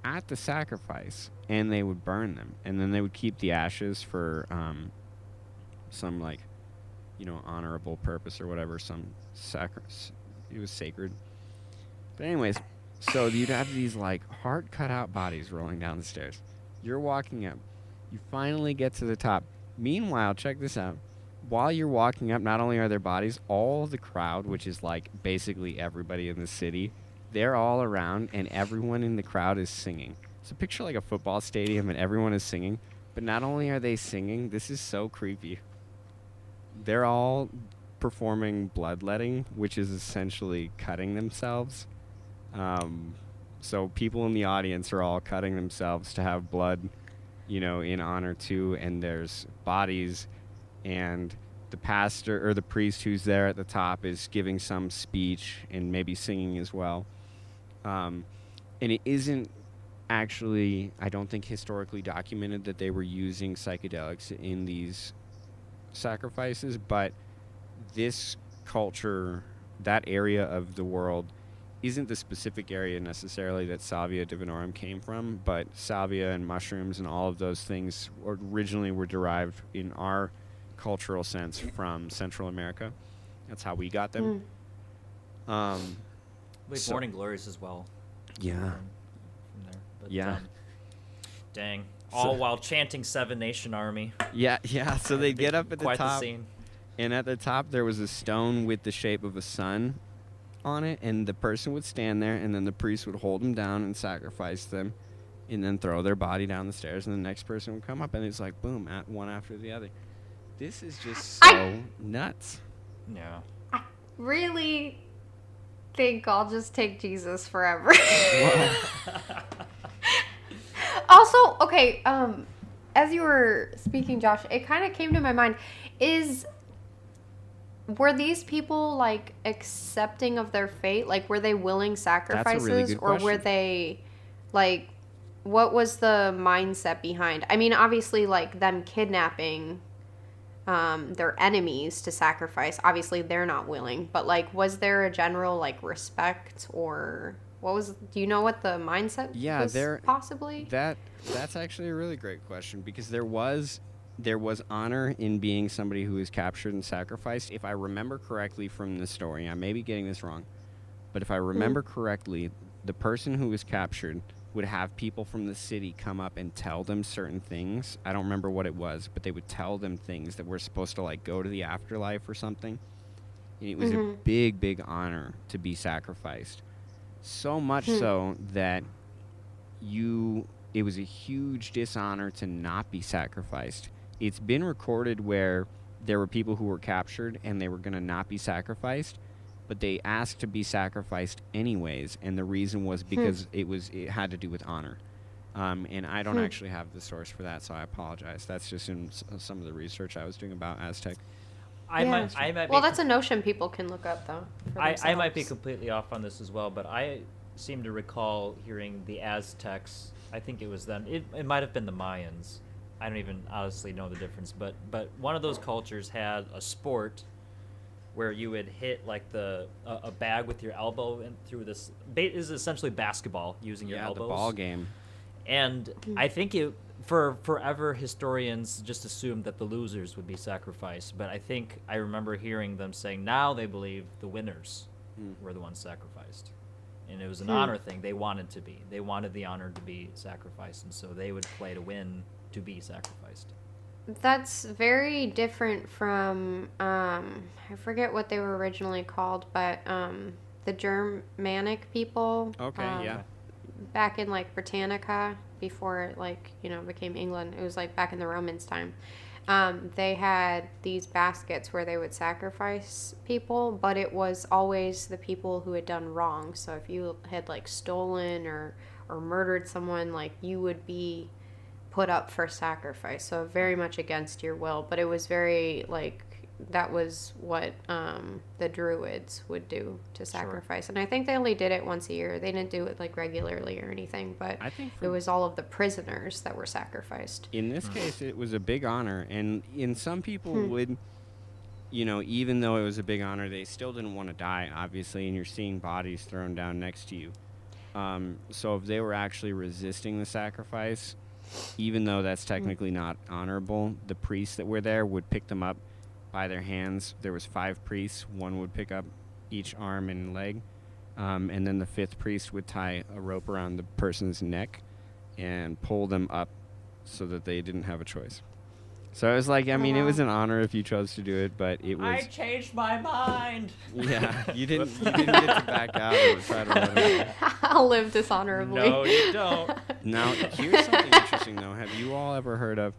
[SPEAKER 3] at the sacrifice, and they would burn them. And then they would keep the ashes for some, like, honorable purpose or whatever, it was sacred. But anyways, so you'd have these, like, heart cut out bodies rolling down the stairs. You're walking up. You finally get to the top. Meanwhile, check this out. While you're walking up, not only are there bodies, all the crowd, which is, like, basically everybody in the city, they're all around, and everyone in the crowd is singing. So picture, like, a football stadium, and everyone is singing. But not only are they singing, this is so creepy. They're all performing bloodletting, which is essentially cutting themselves. So people in the audience are all cutting themselves to have blood, in honor to, and there's bodies, and the pastor or the priest who's there at the top is giving some speech and maybe singing as well. And it isn't actually, I don't think, historically documented that they were using psychedelics in these sacrifices, but this culture, that area of the world, isn't the specific area necessarily that Salvia divinorum came from, but salvia and mushrooms and all of those things originally were derived in our cultural sense from Central America. That's how we got them.
[SPEAKER 1] Morning Glories as well.
[SPEAKER 3] Yeah.
[SPEAKER 1] From there. But,
[SPEAKER 3] Yeah.
[SPEAKER 1] Dang. All while chanting Seven Nation Army.
[SPEAKER 3] Yeah. So they'd get up at the
[SPEAKER 1] Quite
[SPEAKER 3] top,
[SPEAKER 1] the scene.
[SPEAKER 3] and at the top there was a stone with the shape of a sun on it, and the person would stand there, and then the priest would hold them down and sacrifice them, and then throw their body down the stairs, and the next person would come up, and it's like, boom, at one after the other. This is just so nuts.
[SPEAKER 1] Yeah.
[SPEAKER 2] I really think I'll just take Jesus forever. Also, okay, as you were speaking, Josh, it kind of came to my mind, were these people, like, accepting of their fate? Like, were they willing sacrifices?
[SPEAKER 3] That's a really good
[SPEAKER 2] or were
[SPEAKER 3] question.
[SPEAKER 2] they, like, what was the mindset behind? I mean, obviously, like, them kidnapping their enemies to sacrifice, obviously they're not willing. But, like, was there a general, like, respect, or do you know what the mindset was possibly?
[SPEAKER 3] That's actually a really great question, because there was honor in being somebody who was captured and sacrificed. If I remember correctly from the story, I may be getting this wrong, but if I remember correctly, the person who was captured would have people from the city come up and tell them certain things. I don't remember what it was, but they would tell them things that were supposed to, like, go to the afterlife or something. And it was a big, big honor to be sacrificed. So much so that it was a huge dishonor to not be sacrificed. It's been recorded where there were people who were captured and they were going to not be sacrificed, but they asked to be sacrificed anyways, and the reason was because it had to do with honor. And I don't actually have the source for that, so I apologize. That's just in some of the research I was doing about Aztec.
[SPEAKER 1] I might
[SPEAKER 2] well, that's a notion people can look up, though.
[SPEAKER 1] I might be completely off on this as well, but I seem to recall hearing the Aztecs. I think it was them. It might have been the Mayans. I don't even honestly know the difference, but one of those cultures had a sport where you would hit, like, a bag with your elbow and through this. Is essentially basketball using your elbows.
[SPEAKER 3] Yeah, the ball game.
[SPEAKER 1] And I think for forever historians just assumed that the losers would be sacrificed, but I remember hearing them saying now they believe the winners were the ones sacrificed, and it was an honor thing. They wanted the honor to be sacrificed, and so they would play to win to be sacrificed.
[SPEAKER 2] That's very different from I forget what they were originally called, but the Germanic people.
[SPEAKER 3] Okay, yeah.
[SPEAKER 2] Back in, like, Britannica, before it, like, became England. It was, like, back in the Romans' time. They had these baskets where they would sacrifice people, but it was always the people who had done wrong. So if you had, like, stolen or murdered someone, like, you would be put up for sacrifice. So very much against your will. But it was very, like, that was what the Druids would do to sacrifice. And I think they only did it once a year. They didn't do it like regularly or anything, but
[SPEAKER 3] I think
[SPEAKER 2] it was all of the prisoners that were sacrificed.
[SPEAKER 3] In this case, it was a big honor, and some people would, even though it was a big honor, they still didn't want to die, obviously, and you're seeing bodies thrown down next to you. So if they were actually resisting the sacrifice, even though that's technically not honorable, the priests that were there would pick them up by their hands. There was 5 priests. One would pick up each arm and leg, and then the 5th priest would tie a rope around the person's neck and pull them up so that they didn't have a choice. So it was like, I mean, it was an honor if you chose to do it, but it was...
[SPEAKER 1] I changed my mind!
[SPEAKER 3] Yeah, you didn't get to back out or try to run away.
[SPEAKER 2] I'll live dishonorably.
[SPEAKER 1] No, you don't.
[SPEAKER 3] Now, here's something interesting, though. Have you all ever heard of...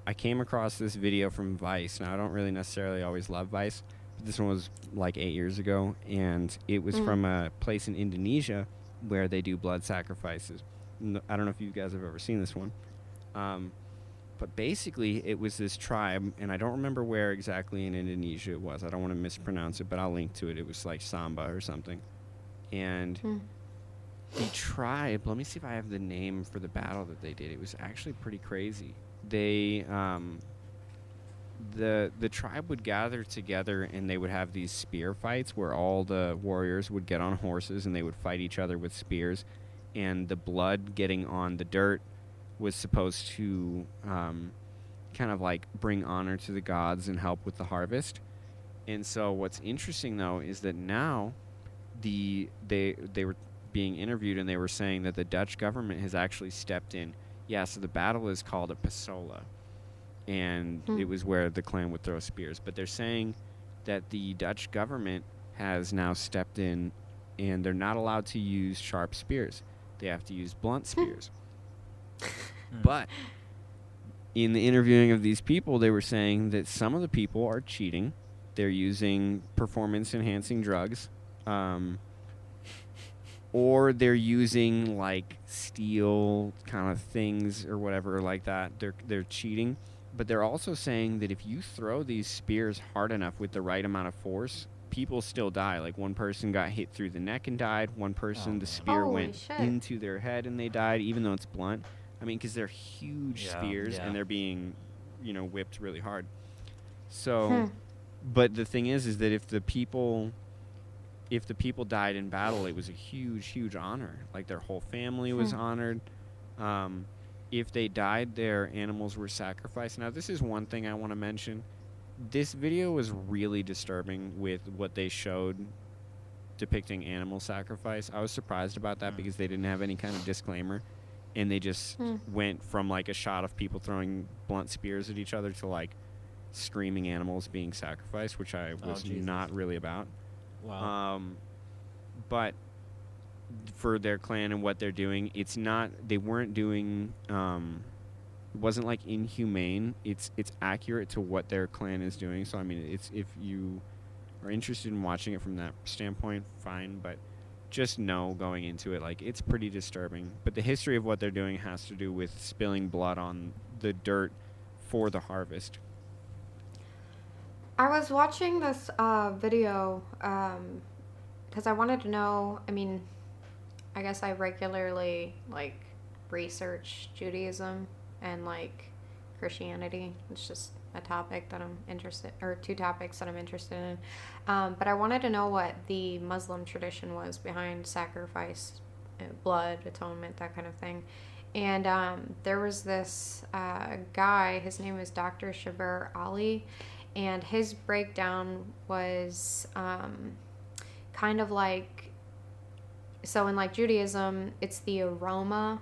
[SPEAKER 3] I came across this video from Vice. Now, I don't really necessarily always love Vice, but this one was like 8 years ago, and it was from a place in Indonesia where they do blood sacrifices. I don't know if you guys have ever seen this one. But basically, it was this tribe, and I don't remember where exactly in Indonesia it was. I don't want to mispronounce it, but I'll link to it. It was like Samba or something. And the tribe, let me see if I have the name for the battle that they did. It was actually pretty crazy. They, the tribe would gather together, and they would have these spear fights where all the warriors would get on horses, and they would fight each other with spears. And the blood getting on the dirt was supposed to kind of like bring honor to the gods and help with the harvest. And so what's interesting, though, is that now they were being interviewed, and they were saying that the Dutch government has actually stepped in. Yeah, so the battle is called a Pasola, and it was where the clan would throw spears. But they're saying that the Dutch government has now stepped in, and they're not allowed to use sharp spears. They have to use blunt spears. But in the interviewing of these people, they were saying that some of the people are cheating. They're using performance-enhancing drugs. Or they're using, like, steel kind of things or whatever like that. They're cheating. But they're also saying that if you throw these spears hard enough with the right amount of force, people still die. Like, one person got hit through the neck and died. One person, the spear went into their head and they died, even though it's blunt. I mean, because they're huge spears and they're being, whipped really hard. So, but the thing is that if the people died in battle, it was a huge, huge honor. Like, their whole family was honored. If they died, their animals were sacrificed. Now, this is one thing I want to mention. This video was really disturbing with what they showed depicting animal sacrifice. I was surprised about that because they didn't have any kind of disclaimer. And they just went from, like, a shot of people throwing blunt spears at each other to, like, screaming animals being sacrificed, which I was not really about.
[SPEAKER 1] Wow.
[SPEAKER 3] But for their clan and what they're doing, it's not, they weren't doing, it wasn't, like, inhumane. It's accurate to what their clan is doing. So, I mean, it's, if you are interested in watching it from that standpoint, fine, but just know going into it, like, it's pretty disturbing. But the history of what they're doing has to do with spilling blood on the dirt for the harvest.
[SPEAKER 2] I was watching this video because I wanted to know, I mean, I guess I regularly, like, research Judaism and, like, Christianity. It's just a topic that I'm interested, or 2 topics that I'm interested in. But I wanted to know what the Muslim tradition was behind sacrifice, blood, atonement, that kind of thing. And there was this guy, his name is Dr. Shabir Ali, and his breakdown was kind of like, so in, like, Judaism, it's the aroma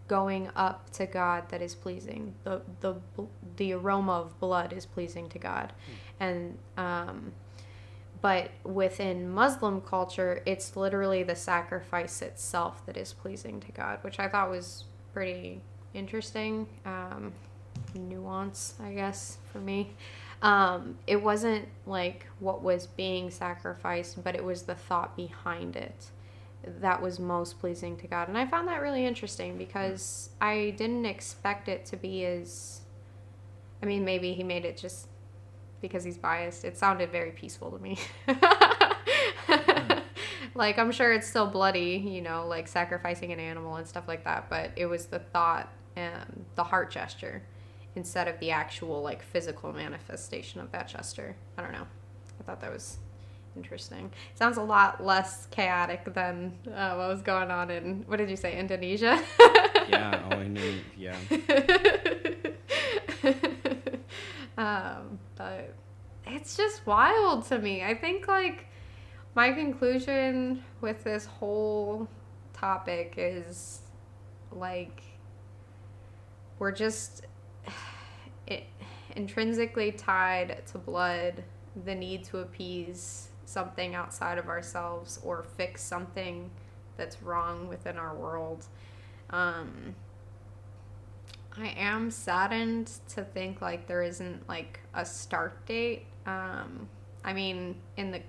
[SPEAKER 2] going up to God that is pleasing. The aroma of blood is pleasing to God. And but within Muslim culture, it's literally the sacrifice itself that is pleasing to God, which I thought was pretty interesting. Nuance, I guess, for me. It wasn't like what was being sacrificed, but it was the thought behind it that was most pleasing to God. And I found that really interesting because I didn't expect it to be as, I mean, maybe he made it just because he's biased, it sounded very peaceful to me. Like, I'm sure it's still bloody, you know, like sacrificing an animal and stuff like that, but it was the thought and the heart gesture instead of the actual, like, physical manifestation of that gesture. I don't know. I thought that was interesting. Sounds a lot less chaotic than what was going on in, what did you say, Indonesia?
[SPEAKER 3] Yeah, all I knew, yeah.
[SPEAKER 2] But it's just wild to me. I think, like, my conclusion with this whole topic is, like, we're just intrinsically tied to blood, the need to appease something outside of ourselves or fix something that's wrong within our world. I am saddened to think, like, there isn't, like, a start date. I mean, in the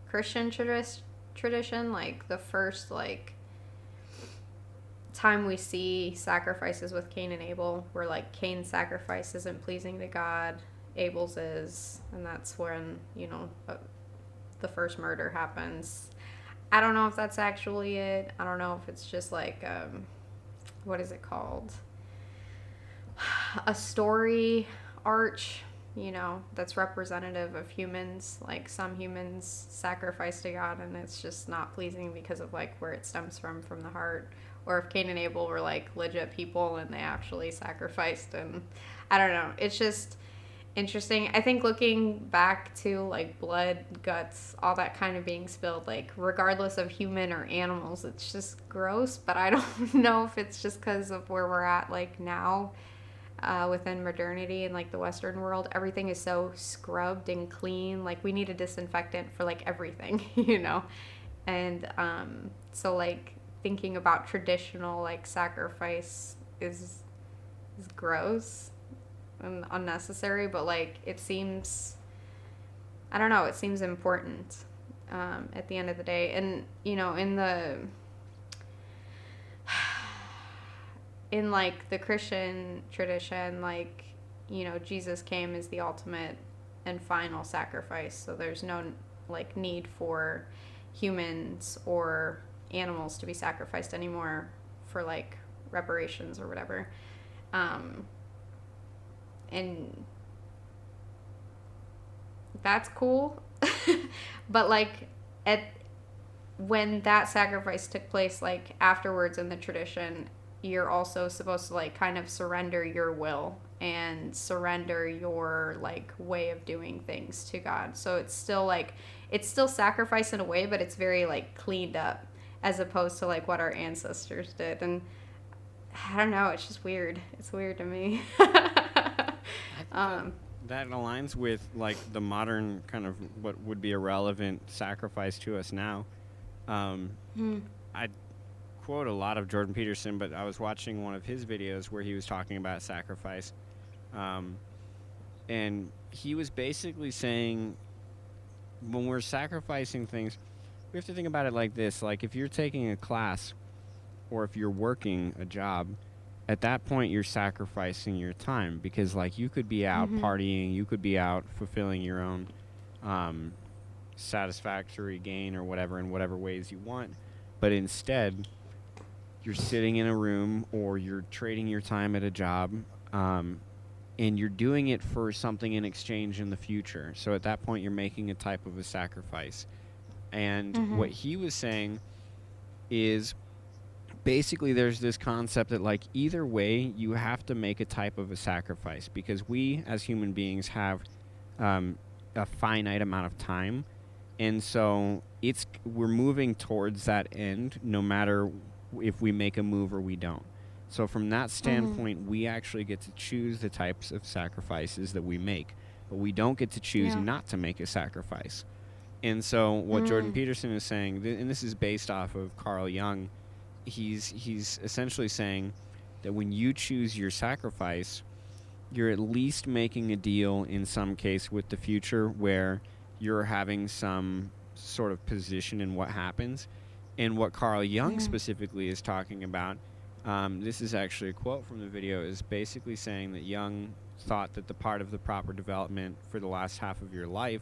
[SPEAKER 2] Christian tradition, like, the first, like, time we see sacrifices with Cain and Abel, where, like, Cain's sacrifice isn't pleasing to God, Abel's is, and that's when, you know, the first murder happens. I don't know if that's actually it. I don't know if it's just, like, what is it called? A story arch, you know, that's representative of humans. Like, some humans sacrifice to God and it's just not pleasing because of, like, where it stems from the heart. Or if Cain and Abel were, like, legit people and they actually sacrificed, and I don't know. It's just interesting. I think looking back to, like, blood, guts, all that kind of being spilled, like, regardless of human or animals, it's just gross. But I don't know if it's just because of where we're at, like, now. Within modernity and, like, the Western world, everything is so scrubbed and clean. Like, we need a disinfectant for, like, everything, you know? And so, like, thinking about traditional, like, sacrifice is gross and unnecessary, but, like, it seems, I don't know, it seems important at the end of the day. And, you know, in like the Christian tradition, like, you know, Jesus came as the ultimate and final sacrifice, so there's no, like, need for humans or animals to be sacrificed anymore for, like, reparations or whatever. And that's cool. But, like, when that sacrifice took place, like, afterwards in the tradition, you're also supposed to, like, kind of surrender your will and surrender your, like, way of doing things to God. So it's still, like, it's still sacrifice in a way, but it's very, like, cleaned up as opposed to, like, what our ancestors did. And I don't know, it's just weird. It's weird to me.
[SPEAKER 3] That aligns with, like, the modern kind of what would be a relevant sacrifice to us now. I quote a lot of Jordan Peterson, but I was watching one of his videos where he was talking about sacrifice. And he was basically saying, when we're sacrificing things, we have to think about it like this. Like, if you're taking a class or if you're working a job, at that point you're sacrificing your time, because, like, you could be out partying, you could be out fulfilling your own satisfactory gain or whatever in whatever ways you want, but instead you're sitting in a room or you're trading your time at a job, and you're doing it for something in exchange in the future. So at that point you're making a type of a sacrifice. And what he was saying is, basically, there's this concept that, like, either way, you have to make a type of a sacrifice, because we, as human beings, have a finite amount of time, and so we're moving towards that end, no matter if we make a move or we don't. So from that standpoint, we actually get to choose the types of sacrifices that we make, but we don't get to choose not to make a sacrifice. And so what Jordan Peterson is saying, and this is based off of Carl Jung, he's essentially saying that when you choose your sacrifice, you're at least making a deal in some case with the future where you're having some sort of position in what happens. And what Carl Jung specifically is talking about This is actually a quote from the video, is basically saying that Jung thought that the part of the proper development for the last half of your life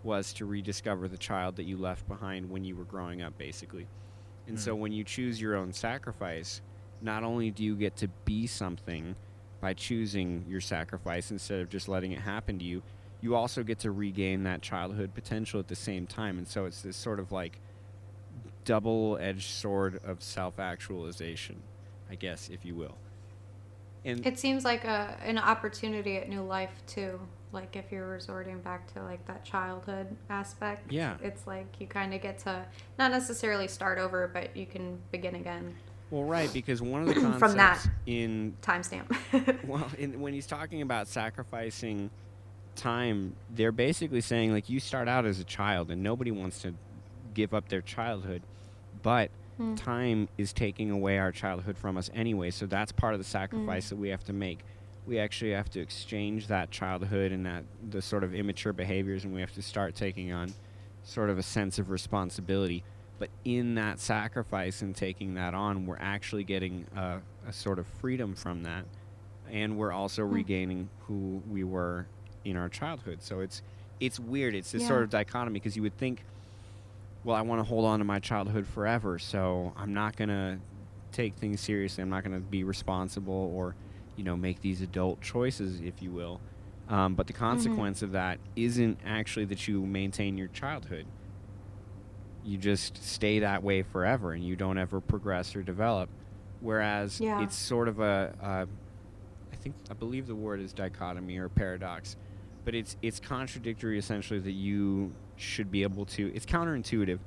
[SPEAKER 3] was to rediscover the child that you left behind when you were growing up, basically. And so when you choose your own sacrifice, not only do you get to be something by choosing your sacrifice instead of just letting it happen to you, you also get to regain that childhood potential at the same time. And so it's this sort of like double-edged sword of self-actualization, I guess, if you will. And
[SPEAKER 2] it seems like an opportunity at new life too. Like if you're resorting back to like that childhood aspect,
[SPEAKER 3] yeah,
[SPEAKER 2] it's like you kind of get to not necessarily start over, but you can begin again.
[SPEAKER 3] Well, right, because one of the concepts
[SPEAKER 2] from that
[SPEAKER 3] in
[SPEAKER 2] timestamp.
[SPEAKER 3] well, when he's talking about sacrificing time, they're basically saying like you start out as a child, and nobody wants to give up their childhood, but time is taking away our childhood from us anyway. So that's part of the sacrifice that we have to make. We actually have to exchange that childhood and that the sort of immature behaviors, and we have to start taking on sort of a sense of responsibility. But in that sacrifice and taking that on, we're actually getting a sort of freedom from that, and we're also regaining who we were in our childhood. So it's weird. It's this sort of dichotomy, because you would think, well, I want to hold on to my childhood forever, so I'm not going to take things seriously. I'm not going to be responsible or make these adult choices, if you will. But the consequence of that isn't actually that you maintain your childhood. You just stay that way forever, and you don't ever progress or develop. Whereas it's sort of I believe the word is dichotomy or paradox, but it's contradictory essentially that you should be able to. It's counterintuitive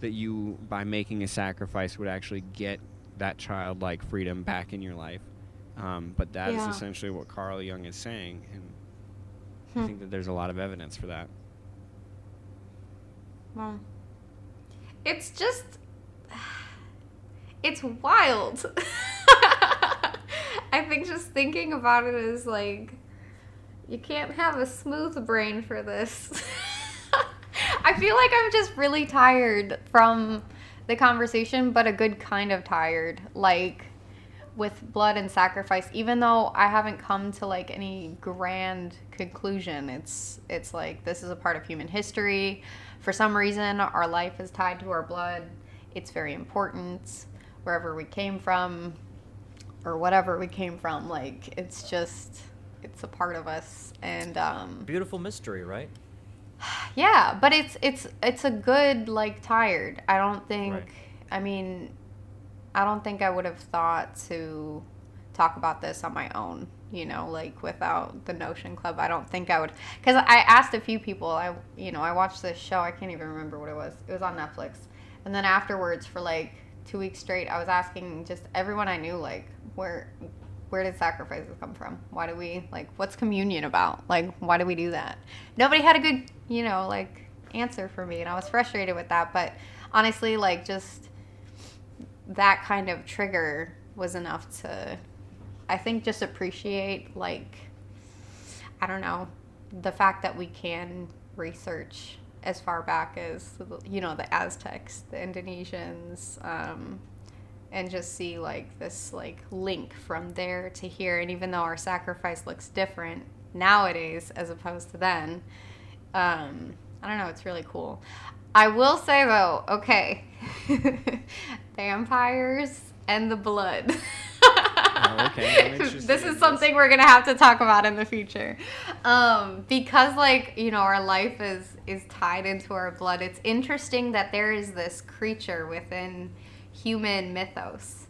[SPEAKER 3] that you, by making a sacrifice, would actually get that childlike freedom back in your life. But that is essentially what Carl Jung is saying, and I think that there's a lot of evidence for that.
[SPEAKER 2] Well, it's just, it's wild. I think just thinking about it is like, you can't have a smooth brain for this. I feel like I'm just really tired from the conversation, but a good kind of tired. Like, with blood and sacrifice, even though I haven't come to like any grand conclusion, it's like this is a part of human history. For some reason, our life is tied to our blood. It's very important wherever we came from or whatever we came from. Like, it's a part of us. And
[SPEAKER 1] beautiful mystery, right?
[SPEAKER 2] Yeah, but it's a good like tired. I don't think I don't think I would have thought to talk about this on my own, like without the Notion Club. I don't think I would, because I asked a few people. I watched this show. I can't even remember what it was. It was on Netflix. And then afterwards, for like 2 weeks straight, I was asking just everyone I knew, like, where did sacrifices come from? Why do we, like, what's communion about? Like, why do we do that? Nobody had a good, like, answer for me, and I was frustrated with that. But honestly, like, just that kind of trigger was enough to, I think, just appreciate, like, I don't know, the fact that we can research as far back as, the Aztecs, the Indonesians, and just see, like, this, like, link from there to here. And even though our sacrifice looks different nowadays as opposed to then, I don't know, it's really cool. I will say, though, okay, vampires and the blood.
[SPEAKER 3] Okay.
[SPEAKER 2] This is something we're going to have to talk about in the future. Because, like, our life is tied into our blood. It's interesting that there is this creature within human mythos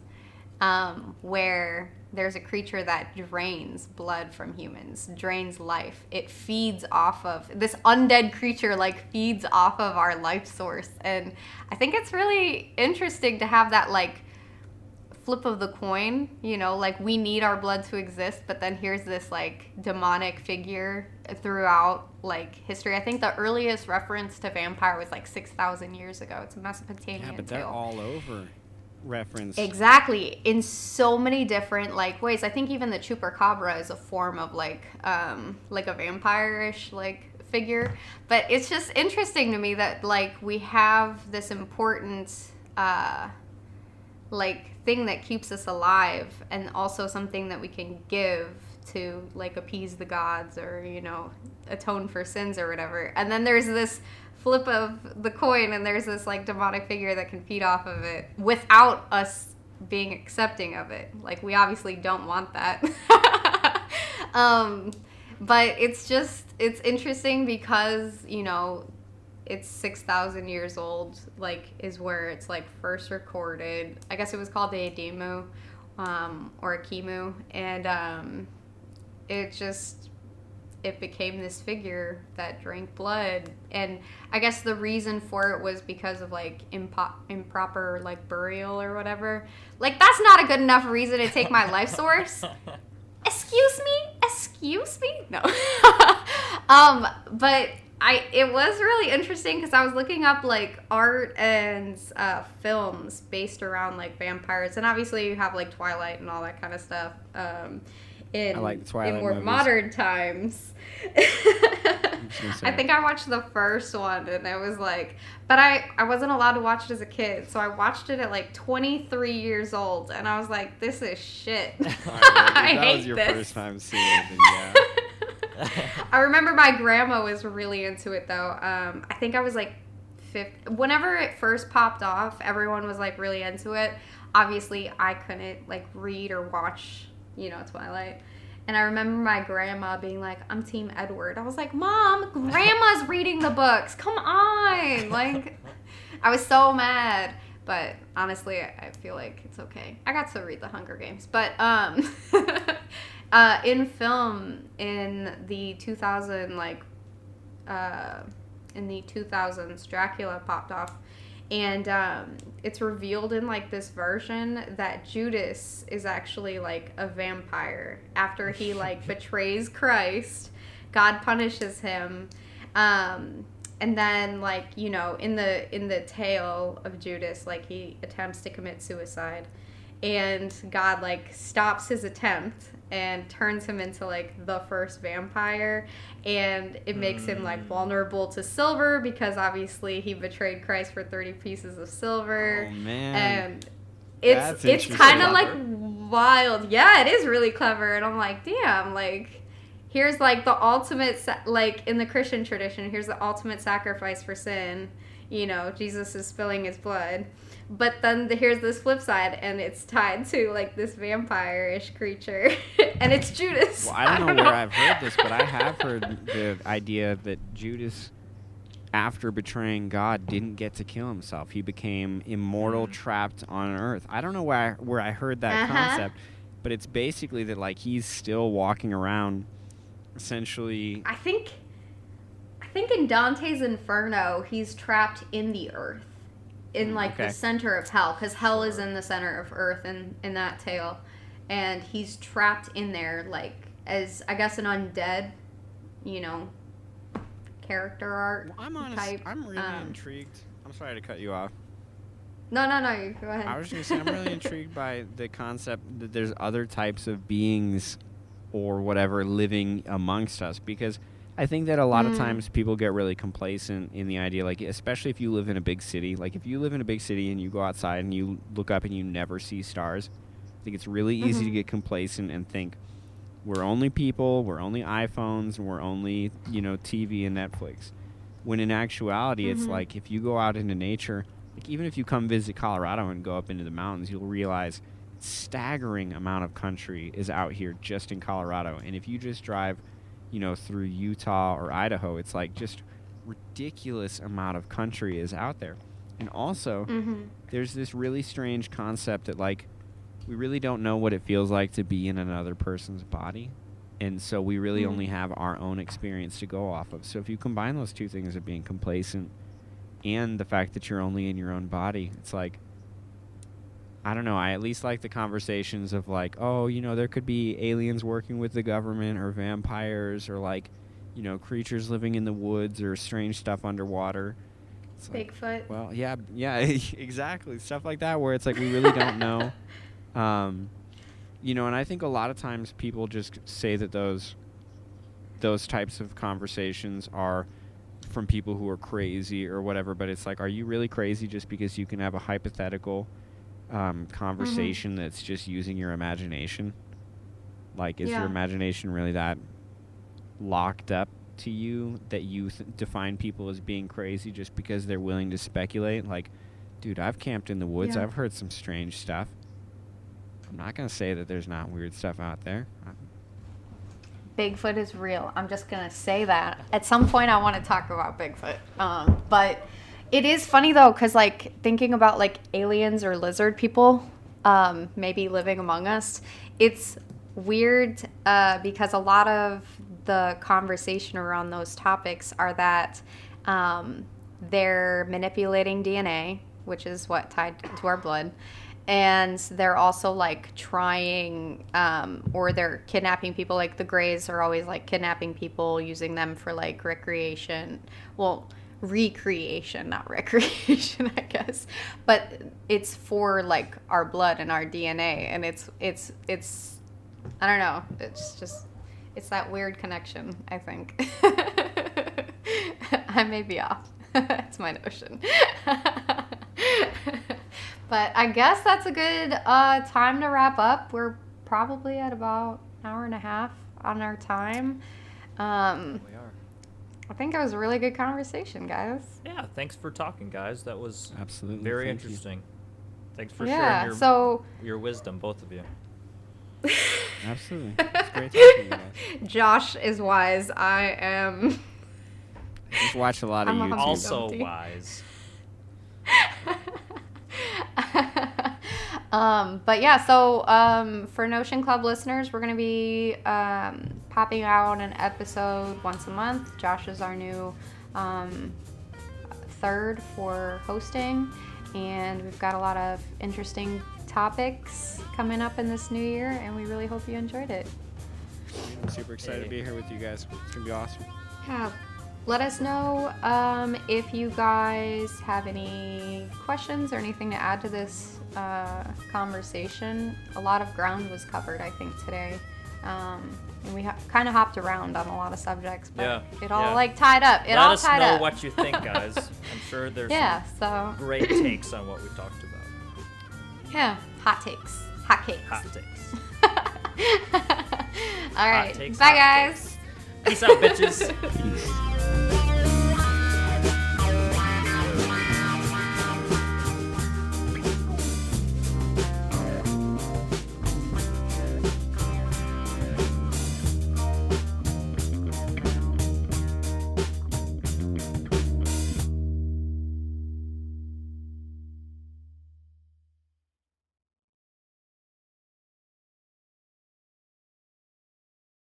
[SPEAKER 2] where there's a creature that drains blood from humans, drains life. It feeds off of, this undead creature, like, feeds off of our life source. And I think it's really interesting to have that, like, flip of the coin, like, we need our blood to exist, but then here's this, like, demonic figure throughout, like, history. I think the earliest reference to vampire was, like, 6,000 years ago. It's a Mesopotamian
[SPEAKER 3] Yeah, but they're
[SPEAKER 2] tale.
[SPEAKER 3] all over reference.
[SPEAKER 2] Exactly, in so many different, like, ways. I think even the chupacabra is a form of, like a vampire-ish, like, figure. But it's just interesting to me that, like, we have this important like, thing that keeps us alive, and also something that we can give to like appease the gods or, you know, atone for sins or whatever. And then there's this flip of the coin, and there's this like demonic figure that can feed off of it without us being accepting of it. Like, we obviously don't want that. But it's interesting because, you know, it's 6,000 years old, like, is where it's like first recorded. I guess it was called the Ademu, or Akimu, and it became this figure that drank blood. And I guess the reason for it was because of like improper like burial or whatever. Like, that's not a good enough reason to take my life source. Excuse me? No. But it was really interesting because I was looking up like art and films based around like vampires, and obviously you have like Twilight and all that kind of stuff. I like the Twilight in more movies. Modern times. I think I watched the first one, and it was like, but I wasn't allowed to watch it as a kid, so I watched it at like 23 years old, and I was like, this is shit. I hate this. That was your first time seeing it, then yeah. I remember my grandma was really into it, though. I think I was like 5. Whenever it first popped off, everyone was like really into it. Obviously, I couldn't like read or watch, you know, Twilight. And I remember my grandma being like, I'm Team Edward. I was like, Mom, Grandma's reading the books. Come on. Like, I was so mad. But honestly, I feel like it's okay. I got to read The Hunger Games. But in film, in the 2000s, Dracula popped off. And it's revealed in like this version that Judas is actually like a vampire. After he like betrays Christ, God punishes him. And then, like, you know, in the tale of Judas, like, he attempts to commit suicide, and God like stops his attempt and turns him into like the first vampire, and it makes him like vulnerable to silver because obviously he betrayed Christ for 30 pieces of silver. Oh man. And it's kind of like wild. Yeah, it is really clever. And I'm like, damn, like, here's like the ultimate like in the Christian tradition, here's the ultimate sacrifice for sin. You know, Jesus is spilling his blood. But then here's this flip side, and it's tied to, like, this vampire-ish creature, and it's Judas.
[SPEAKER 3] Well, I don't know where I've heard this, but I have heard the idea that Judas, after betraying God, didn't get to kill himself. He became immortal, trapped on Earth. I don't know where I heard that concept, but it's basically that, like, he's still walking around, essentially.
[SPEAKER 2] I think in Dante's Inferno, he's trapped in the earth. In like the center of hell, because hell is in the center of earth in that tale, and he's trapped in there like as, I guess, an undead, you know, character art. Well,
[SPEAKER 3] I'm really intrigued. I'm sorry to cut you off.
[SPEAKER 2] No, you go ahead.
[SPEAKER 3] I was just gonna say, I'm really intrigued by the concept that there's other types of beings or whatever living amongst us, because I think that a lot of times people get really complacent in the idea, like, especially if you live in a big city. Like, if you live in a big city and you go outside and you look up and you never see stars, I think it's really easy to get complacent and think, we're only people, we're only iPhones, and we're only, you know, TV and Netflix. When in actuality, it's like, if you go out into nature, like, even if you come visit Colorado and go up into the mountains, you'll realize staggering amount of country is out here just in Colorado. And if you just drive, you know, through Utah or Idaho, it's like just ridiculous amount of country is out there. And also, there's this really strange concept that, like, we really don't know what it feels like to be in another person's body. And so we really only have our own experience to go off of. So if you combine those two things of being complacent and the fact that you're only in your own body, it's like, I don't know, I at least like the conversations of like, oh, you know, there could be aliens working with the government or vampires or like, you know, creatures living in the woods or strange stuff underwater. It's
[SPEAKER 2] Bigfoot.
[SPEAKER 3] Like, well, yeah, exactly. Stuff like that where it's like we really don't know. You know, and I think a lot of times people just say that those types of conversations are from people who are crazy or whatever, but it's like, are you really crazy just because you can have a hypothetical conversation that's just using your imagination? Like, is your imagination really that locked up to you that you define people as being crazy just because they're willing to speculate? Like, dude, I've camped in the woods. I've heard some strange stuff. I'm not going to say that there's not weird stuff out there.
[SPEAKER 2] Bigfoot is real. I'm just going to say that. At some point, I want to talk about Bigfoot. But it is funny, though, because, like, thinking about, like, aliens or lizard people maybe living among us, it's weird because a lot of the conversation around those topics are that they're manipulating DNA, which is what tied to our blood. And they're also like trying or they're kidnapping people. Like the Greys are always like kidnapping people, using them for like recreation. Well, recreation, not recreation, I guess. But it's for like our blood and our DNA. And it's I don't know. It's that weird connection, I think. I may be off. That's my notion. But I guess that's a good time to wrap up. We're probably at about an hour and a half on our time.
[SPEAKER 1] We are.
[SPEAKER 2] I think it was a really good conversation, guys.
[SPEAKER 1] Yeah, thanks for talking, guys. That was
[SPEAKER 3] absolutely
[SPEAKER 1] very
[SPEAKER 3] Thank
[SPEAKER 1] interesting.
[SPEAKER 3] You.
[SPEAKER 1] Thanks for sharing your wisdom, both of you.
[SPEAKER 3] Absolutely. It's great talking to you guys.
[SPEAKER 2] Josh is wise. I am...
[SPEAKER 3] I just watch a lot of YouTube.
[SPEAKER 1] Also wise.
[SPEAKER 2] But yeah, so for Notion Club listeners, we're going to be popping out an episode once a month. Josh is our new third for hosting, and we've got a lot of interesting topics coming up in this new year, and we really hope you enjoyed it.
[SPEAKER 3] I'm super excited to be here with you guys. It's going to be awesome.
[SPEAKER 2] Yeah. Let us know if you guys have any questions or anything to add to this conversation. A lot of ground was covered, I think, today. And we kind of hopped around on a lot of subjects, but it all like tied up. Let
[SPEAKER 1] us know what you think, guys. I'm sure there's some great takes on what we talked about.
[SPEAKER 2] Yeah, hot takes. Hot cakes.
[SPEAKER 1] Hot takes.
[SPEAKER 2] All right.
[SPEAKER 1] Hot takes,
[SPEAKER 2] bye, guys.
[SPEAKER 1] Takes. Peace out, bitches.
[SPEAKER 3] Peace.